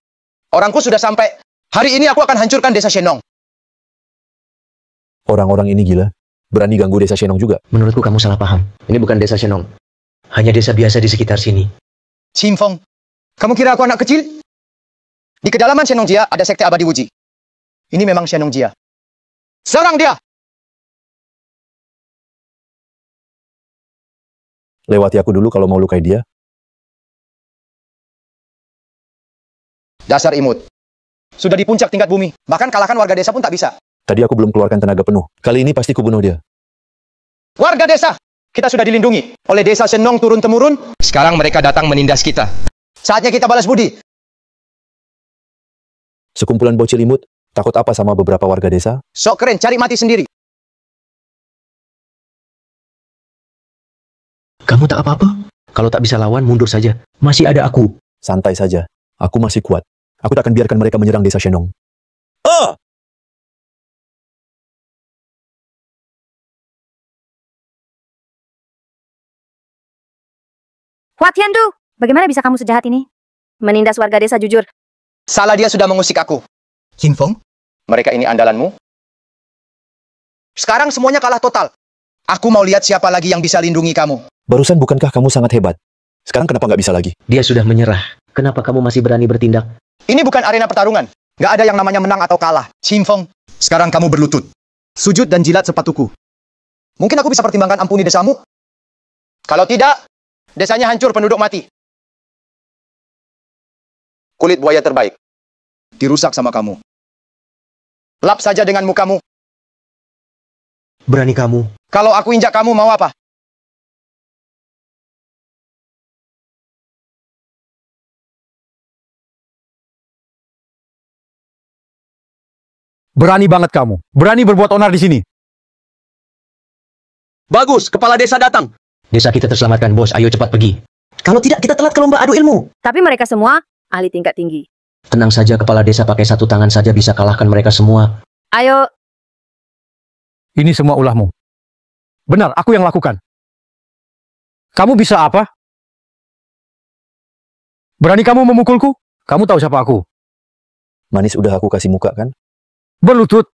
orangku sudah sampai. Hari ini aku akan hancurkan desa Shenong. Orang-orang ini gila. Berani ganggu desa Shenong juga. Menurutku kamu salah paham. Ini bukan desa Shenong. Hanya desa biasa di sekitar sini. Qin Feng, kamu kira aku anak kecil? Di kedalaman Shenongjia ada sekte abadi Wuji. Ini memang Shenongjia. Serang dia! Lewati aku dulu kalau mau lukai dia. Dasar imut. Sudah di puncak tingkat bumi. Bahkan kalahkan warga desa pun tak bisa. Tadi aku belum keluarkan tenaga penuh. Kali ini pasti kubunuh dia. Warga desa, kita sudah dilindungi oleh desa Shenong turun-temurun. Sekarang mereka datang menindas kita. Saatnya kita balas budi. Sekumpulan bocil imut, takut apa sama beberapa warga desa? Sok keren, cari mati sendiri. Kamu tak apa-apa? Kalau tak bisa lawan, mundur saja. Masih ada aku. Santai saja. Aku masih kuat. Aku tak akan biarkan mereka menyerang desa Shenong. Hua Tiandu, bagaimana bisa kamu sejahat ini? Menindas warga desa jujur. Salah dia sudah mengusik aku. Qin Feng, Mereka ini andalanmu. Sekarang semuanya kalah total. Aku mau lihat siapa lagi yang bisa lindungi kamu. Barusan bukankah kamu sangat hebat? Sekarang kenapa nggak bisa lagi? Dia sudah menyerah. Kenapa kamu masih berani bertindak? Ini bukan arena pertarungan. Nggak ada yang namanya menang atau kalah. Qin Feng, sekarang kamu berlutut. Sujud dan jilat sepatuku. Mungkin aku bisa pertimbangkan ampuni desamu. Kalau tidak, desanya hancur, penduduk mati. Kulit buaya terbaik. Dirusak sama kamu. Lap saja dengan mukamu. Berani kamu. Kalau aku injak kamu, mau apa? Berani banget kamu. Berani berbuat onar di sini. Bagus, kepala desa datang. Desa kita terselamatkan, bos. Ayo cepat pergi. Kalau tidak, kita telat ke lomba adu ilmu. Tapi mereka semua ahli tingkat tinggi. Tenang saja, kepala desa pakai satu tangan saja bisa kalahkan mereka semua. Ayo. Ini semua ulahmu. Benar, aku yang lakukan. Kamu bisa apa? Berani kamu memukulku? Kamu tahu siapa aku? Manis udah aku kasih muka kan? Berlutut.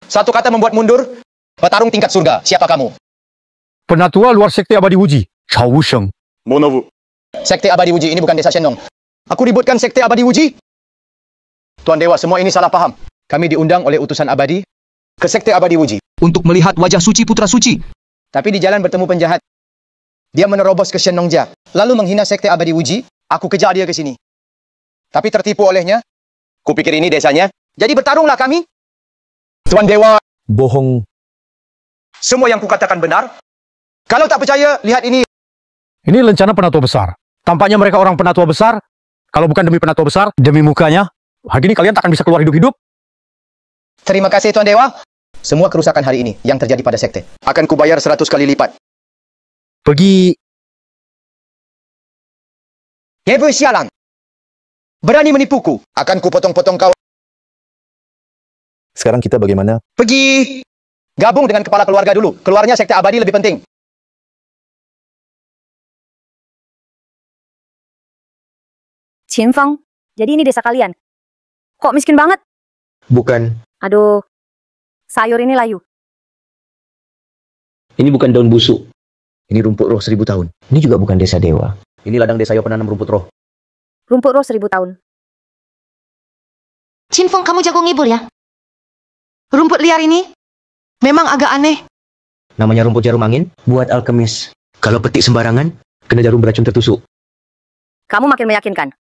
Satu kata membuat mundur. Petarung tingkat surga. Siapa kamu? Penatua luar sekte abadi Wuji. Chao Wusheng. Monowu. Sekte abadi Wuji ini bukan desa Shenong. Aku ributkan sekte abadi Wuji. Tuan Dewa, semua ini salah paham. Kami diundang oleh utusan abadi ke sekte abadi Wuji untuk melihat wajah suci putra suci. Tapi di jalan bertemu penjahat. Dia menerobos ke Shenongjia, lalu menghina sekte abadi Wuji. Aku kejar dia ke sini. Tapi tertipu olehnya. Kupikir ini desanya. Jadi bertarunglah kami. Tuan Dewa. Bohong. Semua yang kukatakan benar. Kalau tak percaya, lihat ini. Ini lencana penatua besar. Tampaknya mereka orang penatua besar. Kalau bukan demi penatua besar, demi mukanya, hari ini kalian tak akan bisa keluar hidup-hidup. Terima kasih Tuan Dewa. Semua kerusakan hari ini yang terjadi pada sekte akan kubayar 100 kali lipat. Pergi. Hebe sialan. Berani menipuku. Akan kupotong-potong kau. Sekarang kita bagaimana? Pergi. Gabung dengan kepala keluarga dulu. Keluarnya sekte abadi lebih penting. Qinfeng, jadi ini desa kalian? Kok miskin banget? Bukan. Aduh, sayur ini layu. Ini bukan daun busuk. Ini rumput roh 1000 tahun. Ini juga bukan desa dewa. Ini ladang desa yang penanam rumput roh. Rumput roh 1000 tahun. Qinfeng, kamu jago ngibul ya? Rumput liar ini memang agak aneh. Namanya rumput jarum angin buat alkemis. Kalau petik sembarangan, kena jarum beracun tertusuk. Kamu makin meyakinkan.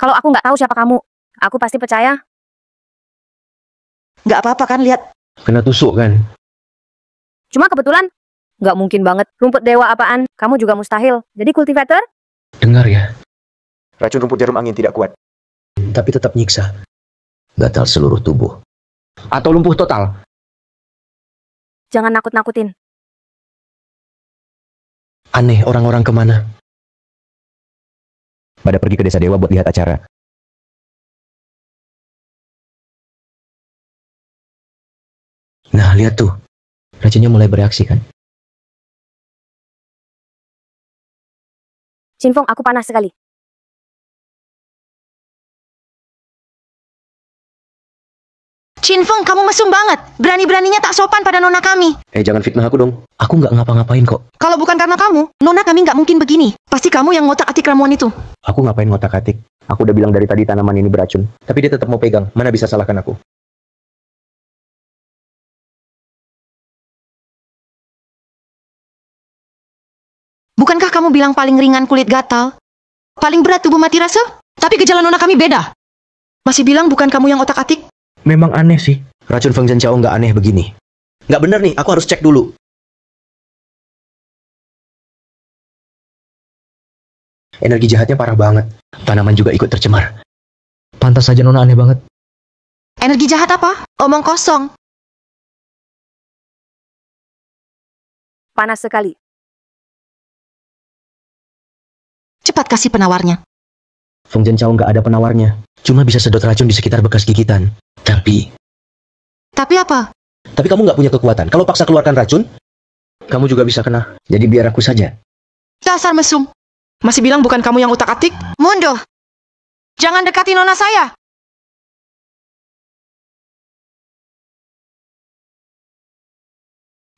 Kalau aku nggak tahu siapa kamu, aku pasti percaya. Nggak apa-apa kan, lihat. Kena tusuk kan? Cuma kebetulan, nggak mungkin banget. Rumput dewa apaan? Kamu juga mustahil. Jadi kultivator? Dengar ya. Racun rumput jarum angin tidak kuat. Tapi tetap nyiksa. Gatal seluruh tubuh. Atau lumpuh total. Jangan nakut-nakutin. Aneh, orang-orang kemana? Pada pergi ke desa dewa buat lihat acara. Nah, lihat tuh. Racunnya mulai bereaksi kan? Qinfeng, aku panas sekali. Qinfeng, kamu mesum banget. Berani-beraninya tak sopan pada nona kami. Jangan fitnah aku dong. Aku nggak ngapa-ngapain kok. Kalau bukan karena kamu, nona kami nggak mungkin begini. Pasti kamu yang ngotak-atik ramuan itu. Aku ngapain ngotak-atik? Aku udah bilang dari tadi tanaman ini beracun. Tapi dia tetap mau pegang. Mana bisa salahkan aku? Bukankah kamu bilang paling ringan kulit gatal? Paling berat tubuh mati rasa? Tapi gejala nona kami beda. Masih bilang bukan kamu yang otak-atik? Memang aneh sih. Racun Feng Zhenjiao nggak aneh begini. Nggak bener nih, aku harus cek dulu. Energi jahatnya parah banget. Tanaman juga ikut tercemar. Pantas saja nona aneh banget. Energi jahat apa? Omong kosong. Panas sekali. Cepat kasih penawarnya. Feng Zhenjiao nggak ada penawarnya. Cuma bisa sedot racun di sekitar bekas gigitan. Tapi apa? Tapi kamu nggak punya kekuatan. Kalau paksa keluarkan racun, kamu juga bisa kena. Jadi biar aku saja. Dasar mesum. Masih bilang bukan kamu yang utak-atik? Mundur. Jangan dekati nona saya.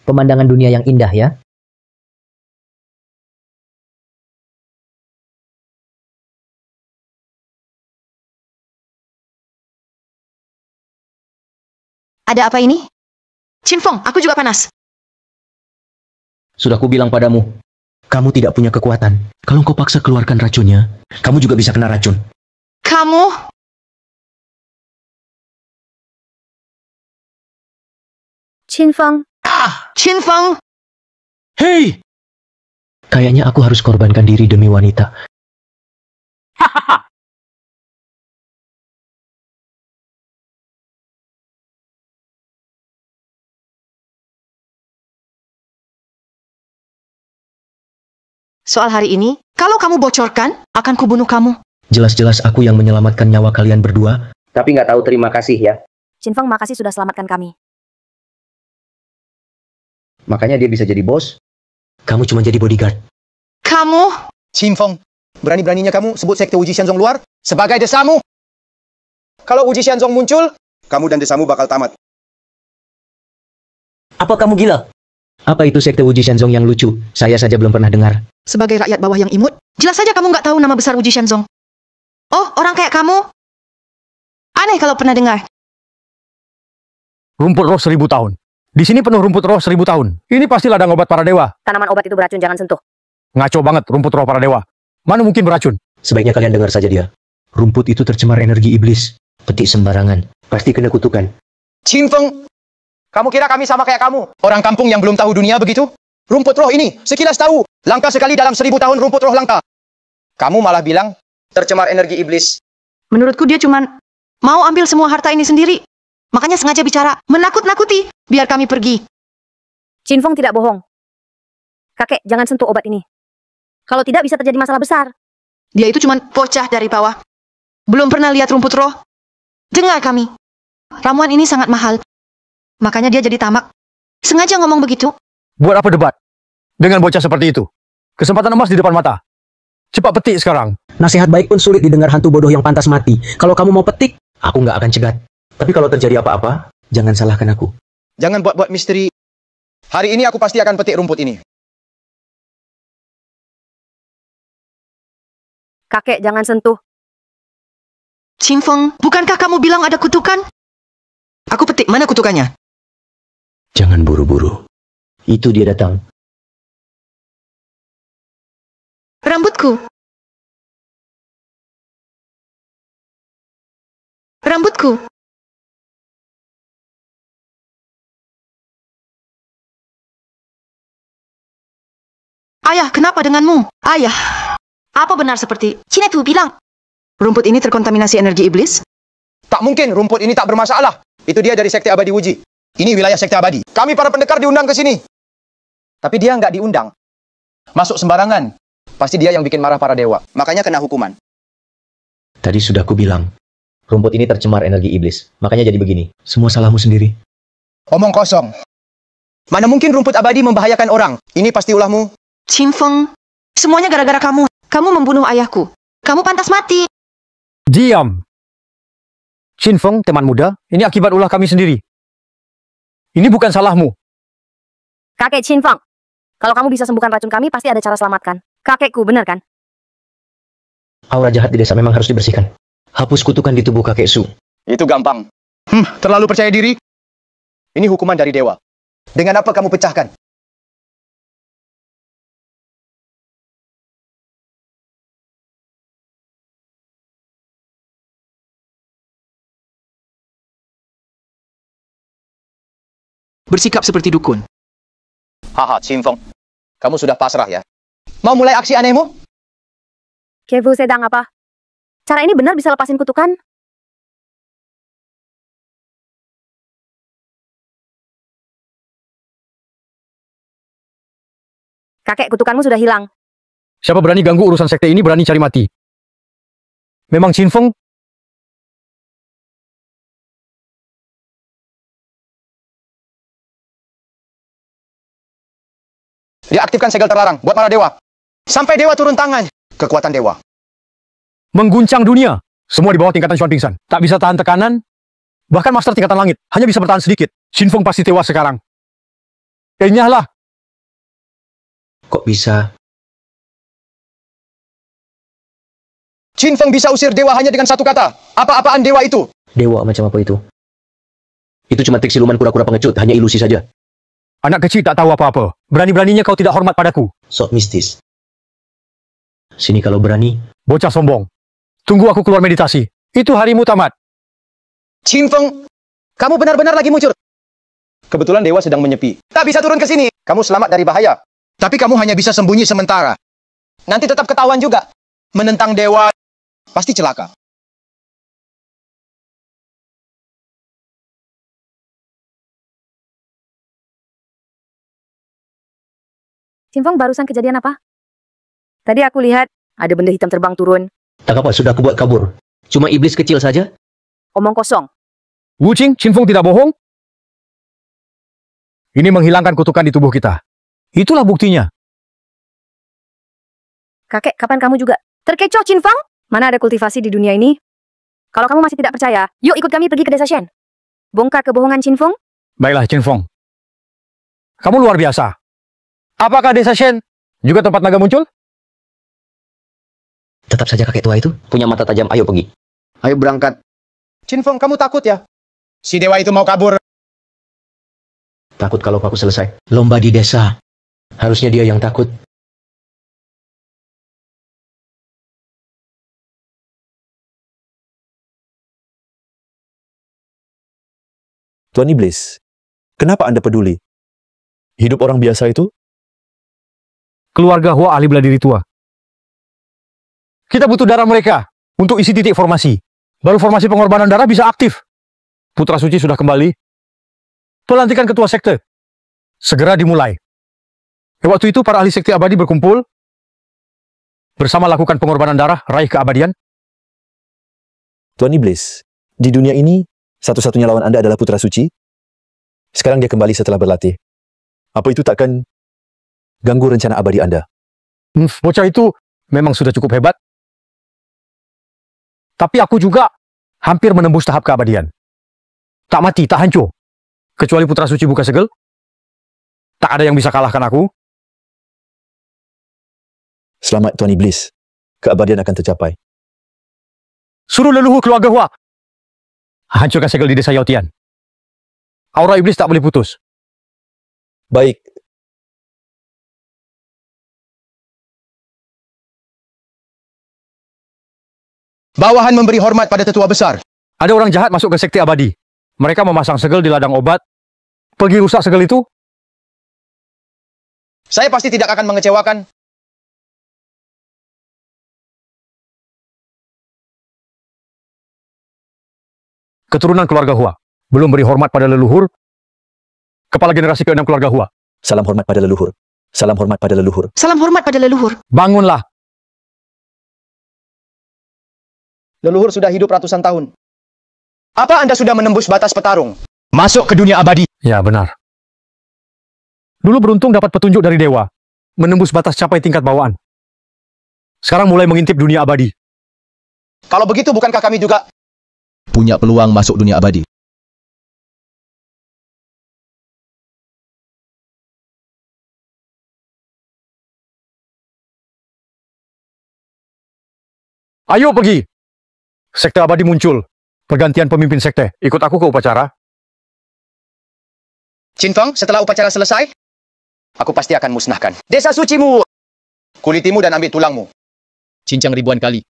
Pemandangan dunia yang indah ya. Ada apa ini? Qinfeng, aku juga panas. Sudah kubilang padamu, kamu tidak punya kekuatan. Kalau kau paksa keluarkan racunnya, kamu juga bisa kena racun. Kamu? Qinfeng. Qinfeng! Hei! Kayaknya aku harus korbankan diri demi wanita. Soal hari ini, kalau kamu bocorkan, akan kubunuh kamu. Jelas-jelas aku yang menyelamatkan nyawa kalian berdua. Tapi nggak tahu terima kasih ya. Qinfeng, makasih sudah selamatkan kami. Makanya dia bisa jadi bos. Kamu cuma jadi bodyguard. Kamu? Qinfeng, berani-beraninya kamu sebut sekte Wuji Xianzong luar sebagai desamu. Kalau Wuji Xianzong muncul, kamu dan desamu bakal tamat. Apa kamu gila? Apa itu sekte Wuji Xianzong yang lucu? Saya saja belum pernah dengar. Sebagai rakyat bawah yang imut, jelas saja kamu nggak tahu nama besar Wuji Xianzong. Oh, orang kayak kamu? Aneh kalau pernah dengar. Rumput roh 1000 tahun. Di sini penuh rumput roh 1000 tahun. Ini pasti ladang obat para dewa. Tanaman obat itu beracun, jangan sentuh. Ngaco banget rumput roh para dewa. Mana mungkin beracun? Sebaiknya kalian dengar saja dia. Rumput itu tercemar energi iblis. Petik sembarangan. Pasti kena kutukan. Qinfeng, kamu kira kami sama kayak kamu? Orang kampung yang belum tahu dunia begitu? Rumput roh ini, sekilas tahu. Langka sekali dalam 1000 tahun rumput roh langka. Kamu malah bilang, tercemar energi iblis. Menurutku dia cuman mau ambil semua harta ini sendiri. Makanya sengaja bicara, menakut-nakuti, biar kami pergi. Qinfeng tidak bohong. Kakek, jangan sentuh obat ini. Kalau tidak bisa terjadi masalah besar. Dia itu cuman bocah dari bawah. Belum pernah lihat rumput roh. Dengar kami. Ramuan ini sangat mahal. Makanya dia jadi tamak. Sengaja ngomong begitu. Buat apa debat? Dengan bocah seperti itu. Kesempatan emas di depan mata. Cepat petik sekarang. Nasihat baik pun sulit didengar hantu bodoh yang pantas mati. Kalau kamu mau petik, aku nggak akan cegat. Tapi kalau terjadi apa-apa, jangan salahkan aku. Jangan buat-buat misteri. Hari ini aku pasti akan petik rumput ini. Kakek, jangan sentuh. Qingfeng, bukankah kamu bilang ada kutukan? Aku petik, mana kutukannya? Jangan buru-buru. Itu dia datang. Rambutku. Rambutku. Ayah, kenapa denganmu? Ayah, apa benar seperti Cinetu bilang? Rumput ini terkontaminasi energi iblis? Tak mungkin, rumput ini tak bermasalah. Itu dia dari Sekte Abadi Wuji. Ini wilayah Sekte Abadi. Kami para pendekar diundang ke sini. Tapi dia nggak diundang. Masuk sembarangan. Pasti dia yang bikin marah para dewa. Makanya kena hukuman. Tadi sudah aku bilang, rumput ini tercemar energi iblis. Makanya jadi begini. Semua salahmu sendiri. Omong kosong. Mana mungkin rumput abadi membahayakan orang? Ini pasti ulahmu. Qingfeng, semuanya gara-gara kamu. Kamu membunuh ayahku. Kamu pantas mati. Diam. Qingfeng, teman muda, ini akibat ulah kami sendiri. Ini bukan salahmu. Kakek Qingfeng, kalau kamu bisa sembuhkan racun kami, pasti ada cara selamatkan. Kakekku, benar kan? Aura jahat di desa memang harus dibersihkan. Hapus kutukan di tubuh kakek Su. Itu gampang. Terlalu percaya diri. Ini hukuman dari dewa. Dengan apa kamu pecahkan? Bersikap seperti dukun. Haha, Qingfeng. Kamu sudah pasrah ya? Mau mulai aksi anehmu? Kevu sedang apa? Cara ini benar bisa lepasin kutukan? Kakek, kutukanmu sudah hilang. Siapa berani ganggu urusan sekte ini berani cari mati. Memang Qingfeng? Dia aktifkan segel terlarang buat para dewa. Sampai dewa turun tangan. Kekuatan dewa. Mengguncang dunia. Semua di bawah tingkatan Xuan pingsan. Tak bisa tahan tekanan. Bahkan master tingkatan langit. Hanya bisa bertahan sedikit. Qingfeng pasti tewas sekarang. Enyahlah. Kok bisa? Qingfeng bisa usir dewa hanya dengan satu kata. Apa-apaan dewa itu? Dewa macam apa itu? Itu cuma trik siluman kura-kura pengecut. Hanya ilusi saja. Anak kecil tak tahu apa-apa. Berani-beraninya kau tidak hormat padaku. Sok mistis. Sini kalau berani. Bocah sombong. Tunggu aku keluar meditasi. Itu harimu tamat. Qingfeng, kamu benar-benar lagi muncul. Kebetulan dewa sedang menyepi. Tak bisa turun ke sini. Kamu selamat dari bahaya. Tapi kamu hanya bisa sembunyi sementara. Nanti tetap ketahuan juga. Menentang dewa pasti celaka. Qingfeng, barusan kejadian apa? Tadi aku lihat ada benda hitam terbang turun. Tak apa, sudah aku buat kabur. Cuma iblis kecil saja. Omong kosong. Wuqing, Qingfeng tidak bohong. Ini menghilangkan kutukan di tubuh kita. Itulah buktinya. Kakek, kapan kamu juga terkecoh, Qingfeng? Mana ada kultivasi di dunia ini? Kalau kamu masih tidak percaya, yuk ikut kami pergi ke desa Shen. Bongkar kebohongan Qingfeng. Baiklah, Qingfeng. Kamu luar biasa. Apakah desa Shen juga tempat naga muncul? Tetap saja kakek tua itu punya mata tajam. Ayo pergi. Ayo berangkat. Qingfeng, kamu takut ya? Si dewa itu mau kabur. Takut kalau aku selesai. Lomba di desa. Harusnya dia yang takut. Tuan Iblis, kenapa Anda peduli? Hidup orang biasa itu? Keluarga Hua ahli bela diri tua. Kita butuh darah mereka untuk isi titik formasi. Baru formasi pengorbanan darah bisa aktif. Putra Suci sudah kembali. Pelantikan ketua sekte segera dimulai. Waktu itu para ahli sekte abadi berkumpul bersama lakukan pengorbanan darah raih keabadian. Tuan Iblis, di dunia ini satu-satunya lawan Anda adalah Putra Suci. Sekarang dia kembali setelah berlatih. Apa itu takkan ganggu rencana abadi Anda? Bocah itu memang sudah cukup hebat. Tapi aku juga hampir menembus tahap keabadian. Tak mati, tak hancur. Kecuali Putra Suci Buka Segel. Tak ada yang bisa kalahkan aku. Selamat Tuan Iblis. Keabadian akan tercapai. Suruh leluhur keluarga Hua hancurkan segel di desa Yautian. Aura iblis tak boleh putus. Baik. Bawahan memberi hormat pada tetua besar. Ada orang jahat masuk ke sekte abadi. Mereka memasang segel di ladang obat. Pergi rusak segel itu. Saya pasti tidak akan mengecewakan. Keturunan keluarga Hua belum beri hormat pada leluhur. Kepala generasi ke-6 keluarga Hua. Salam hormat pada leluhur. Salam hormat pada leluhur. Salam hormat pada leluhur. Bangunlah. Leluhur sudah hidup ratusan tahun. Apa Anda sudah menembus batas petarung? Masuk ke dunia abadi. Ya, benar. Dulu beruntung dapat petunjuk dari dewa. Menembus batas capai tingkat bawaan. Sekarang mulai mengintip dunia abadi. Kalau begitu, bukankah kami juga punya peluang masuk dunia abadi? Ayo pergi. Sekte abadi muncul. Pergantian pemimpin sekte. Ikut aku ke upacara. Qinfeng, setelah upacara selesai, aku pasti akan musnahkan desa sucimu, kulitimu dan ambil tulangmu. Cincang ribuan kali.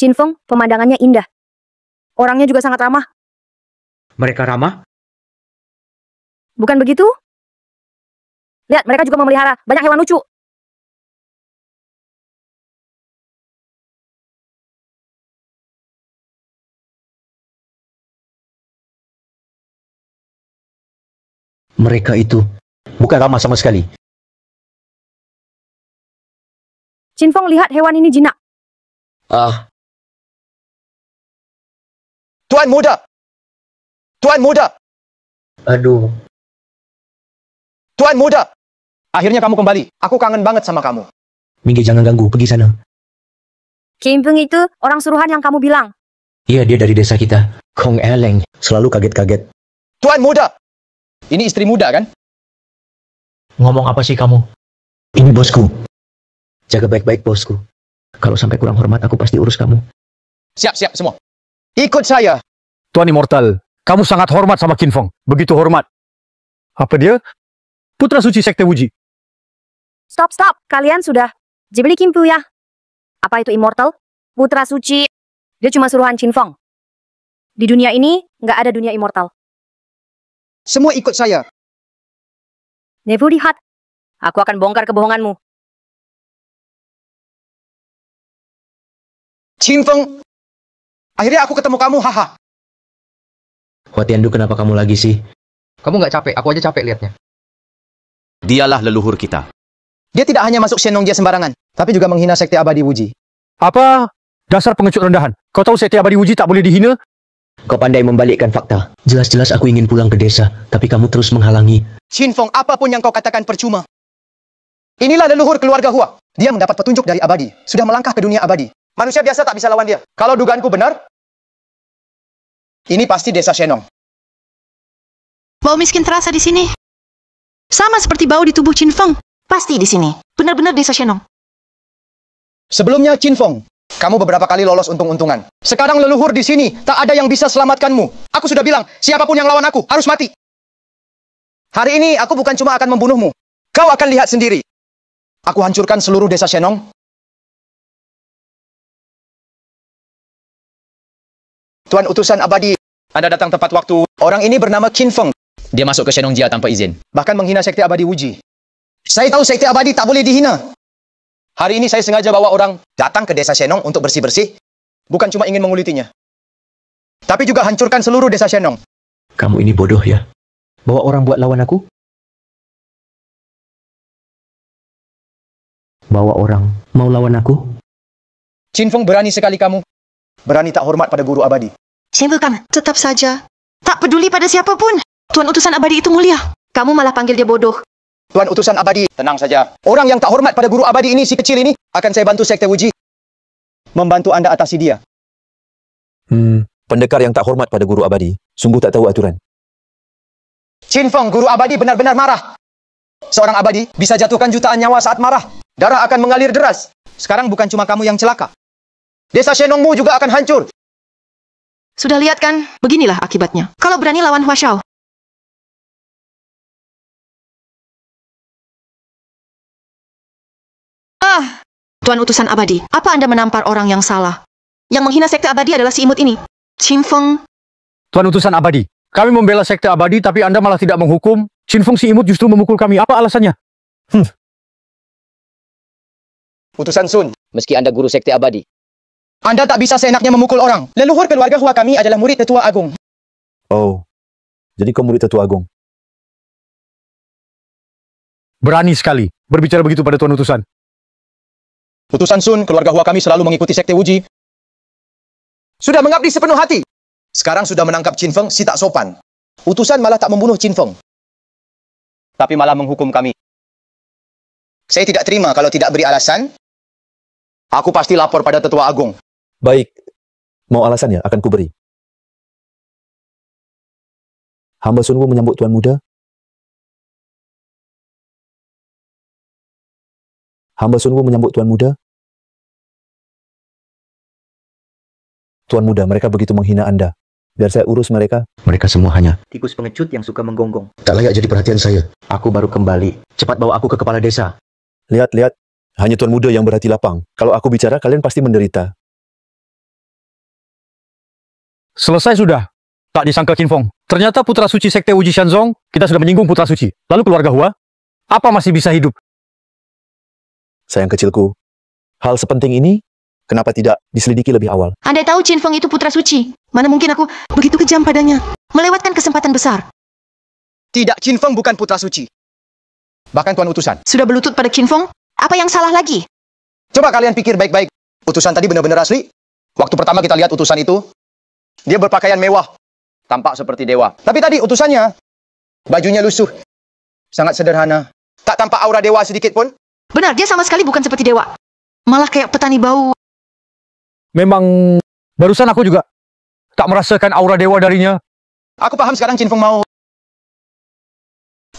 Qinfeng, pemandangannya indah. Orangnya juga sangat ramah. Mereka ramah? Bukan begitu? Lihat, mereka juga memelihara banyak hewan lucu. Mereka itu bukan ramah sama sekali. Qinfeng, lihat hewan ini jinak. Tuan muda! Tuan muda! Aduh. Tuan muda! Akhirnya kamu kembali. Aku kangen banget sama kamu. Minggir, jangan ganggu. Pergi sana. Qinfeng itu orang suruhan yang kamu bilang. Iya, dia dari desa kita. Kong Eleng. Selalu kaget-kaget. Tuan muda! Ini istri muda, kan? Ngomong apa sih kamu? Ini bosku. Jaga baik-baik bosku. Kalau sampai kurang hormat, aku pasti urus kamu. Siap-siap semua. Ikut saya. Tuan Immortal, kamu sangat hormat sama Qinfeng. Begitu hormat. Apa dia? Putra suci sekte Wuji. Stop. Kalian sudah Jibli Kimpu ya? Apa itu Immortal? Putra suci. Dia cuma suruhan Qinfeng. Di dunia ini, nggak ada dunia immortal. Semua ikut saya. Nevu lihat. Aku akan bongkar kebohonganmu. Qinfeng. Akhirnya aku ketemu kamu, haha. Watiandu, kenapa kamu lagi sih? Kamu nggak capek, aku aja capek liatnya. Dialah leluhur kita. Dia tidak hanya masuk Shenong Jia sembarangan, tapi juga menghina sekte abadi Wuji. Apa? Dasar pengecut rendahan. Kau tahu sekte abadi Wuji tak boleh dihina? Kau pandai membalikkan fakta. Jelas-jelas aku ingin pulang ke desa, tapi kamu terus menghalangi. Qinfeng, apapun yang kau katakan percuma. Inilah leluhur keluarga Hua. Dia mendapat petunjuk dari abadi. Sudah melangkah ke dunia abadi. Manusia biasa tak bisa lawan dia. Kalau dugaanku benar, ini pasti desa Shenong. Bau miskin terasa di sini. Sama seperti bau di tubuh Qinfeng. Pasti di sini. Benar-benar desa Shenong. Sebelumnya Qinfeng, kamu beberapa kali lolos untung-untungan. Sekarang leluhur di sini, tak ada yang bisa selamatkanmu. Aku sudah bilang, siapapun yang lawan aku, harus mati. Hari ini, aku bukan cuma akan membunuhmu. Kau akan lihat sendiri. Aku hancurkan seluruh desa Shenong. Tuan utusan abadi, Anda datang tepat waktu. Orang ini bernama Qinfeng. Dia masuk ke Shenong Jia tanpa izin. Bahkan menghina sekte abadi Wuji. Saya tahu sekte abadi tak boleh dihina. Hari ini saya sengaja bawa orang datang ke desa Shenong untuk bersih-bersih. Bukan cuma ingin mengulitinya, tapi juga hancurkan seluruh desa Shenong. Kamu ini bodoh ya. Bawa orang buat lawan aku? Bawa orang mau lawan aku? Qin Feng, berani sekali kamu. Berani tak hormat pada guru abadi. Kan, tetap saja. Tak peduli pada siapapun. Tuan Utusan Abadi itu mulia. Kamu malah panggil dia bodoh. Tuan Utusan Abadi, tenang saja. Orang yang tak hormat pada guru abadi ini, si kecil ini, akan saya bantu Sekte Wuji. Membantu Anda atasi dia. Pendekar yang tak hormat pada guru abadi, sungguh tak tahu aturan. Qin Feng, guru abadi benar-benar marah. Seorang abadi bisa jatuhkan jutaan nyawa saat marah. Darah akan mengalir deras. Sekarang bukan cuma kamu yang celaka. Desa Shenongmu juga akan hancur. Sudah lihat kan? Beginilah akibatnya. Kalau berani lawan Hua Xiao. Tuan Utusan Abadi, apa Anda menampar orang yang salah? Yang menghina Sekte Abadi adalah si imut ini. Qin Feng. Tuan Utusan Abadi, kami membela Sekte Abadi, tapi Anda malah tidak menghukum. Qin Feng si imut justru memukul kami. Apa alasannya? Utusan Sun, Meski Anda guru Sekte Abadi, Anda tak bisa seenaknya memukul orang. Leluhur keluarga Hua kami adalah murid Tetua Agung. Oh, jadi kau murid Tetua Agung. Berani sekali berbicara begitu pada Tuan Utusan. Utusan Sun, keluarga Hua kami selalu mengikuti Sekte Wuji. Sudah mengabdi sepenuh hati. Sekarang sudah menangkap Qin Feng, si tak sopan. Utusan malah tak membunuh Qin Feng, tapi malah menghukum kami. Saya tidak terima kalau tidak beri alasan. Aku pasti lapor pada Tetua Agung. Baik, mau alasannya akan kuberi. Hamba Sun Wu menyambut Tuan Muda. Hamba Sun Wu menyambut Tuan Muda. Tuan Muda, mereka begitu menghina Anda. Biar saya urus mereka. mereka semua hanya tikus pengecut yang suka menggonggong. Tak layak jadi perhatian saya. Aku baru kembali. Cepat bawa aku ke kepala desa. Lihat, hanya Tuan Muda yang berhati lapang. Kalau aku bicara, kalian pasti menderita. Selesai sudah. Tak disangka Qin Feng. Ternyata putra suci Sekte Wuji Shanzong, kita sudah menyinggung putra suci. Lalu keluarga Hua, apa masih bisa hidup? Sayang kecilku, hal sepenting ini, kenapa tidak diselidiki lebih awal? Andai tahu Qin Feng itu putra suci, mana mungkin aku begitu kejam padanya. Melewatkan kesempatan besar. Tidak, Qin Feng bukan putra suci. Bahkan Tuan Utusan. Sudah berlutut pada Qin Feng? Apa yang salah lagi? Coba kalian pikir baik-baik. Utusan tadi benar-benar asli. Waktu pertama kita lihat utusan itu, dia berpakaian mewah. Tampak seperti dewa. Tapi tadi utusannya, bajunya lusuh. Sangat sederhana. Tak tampak aura dewa sedikit pun. Benar, dia sama sekali bukan seperti dewa. Malah kayak petani bau. Memang, barusan aku juga tak merasakan aura dewa darinya. Aku paham sekarang Qin Feng mau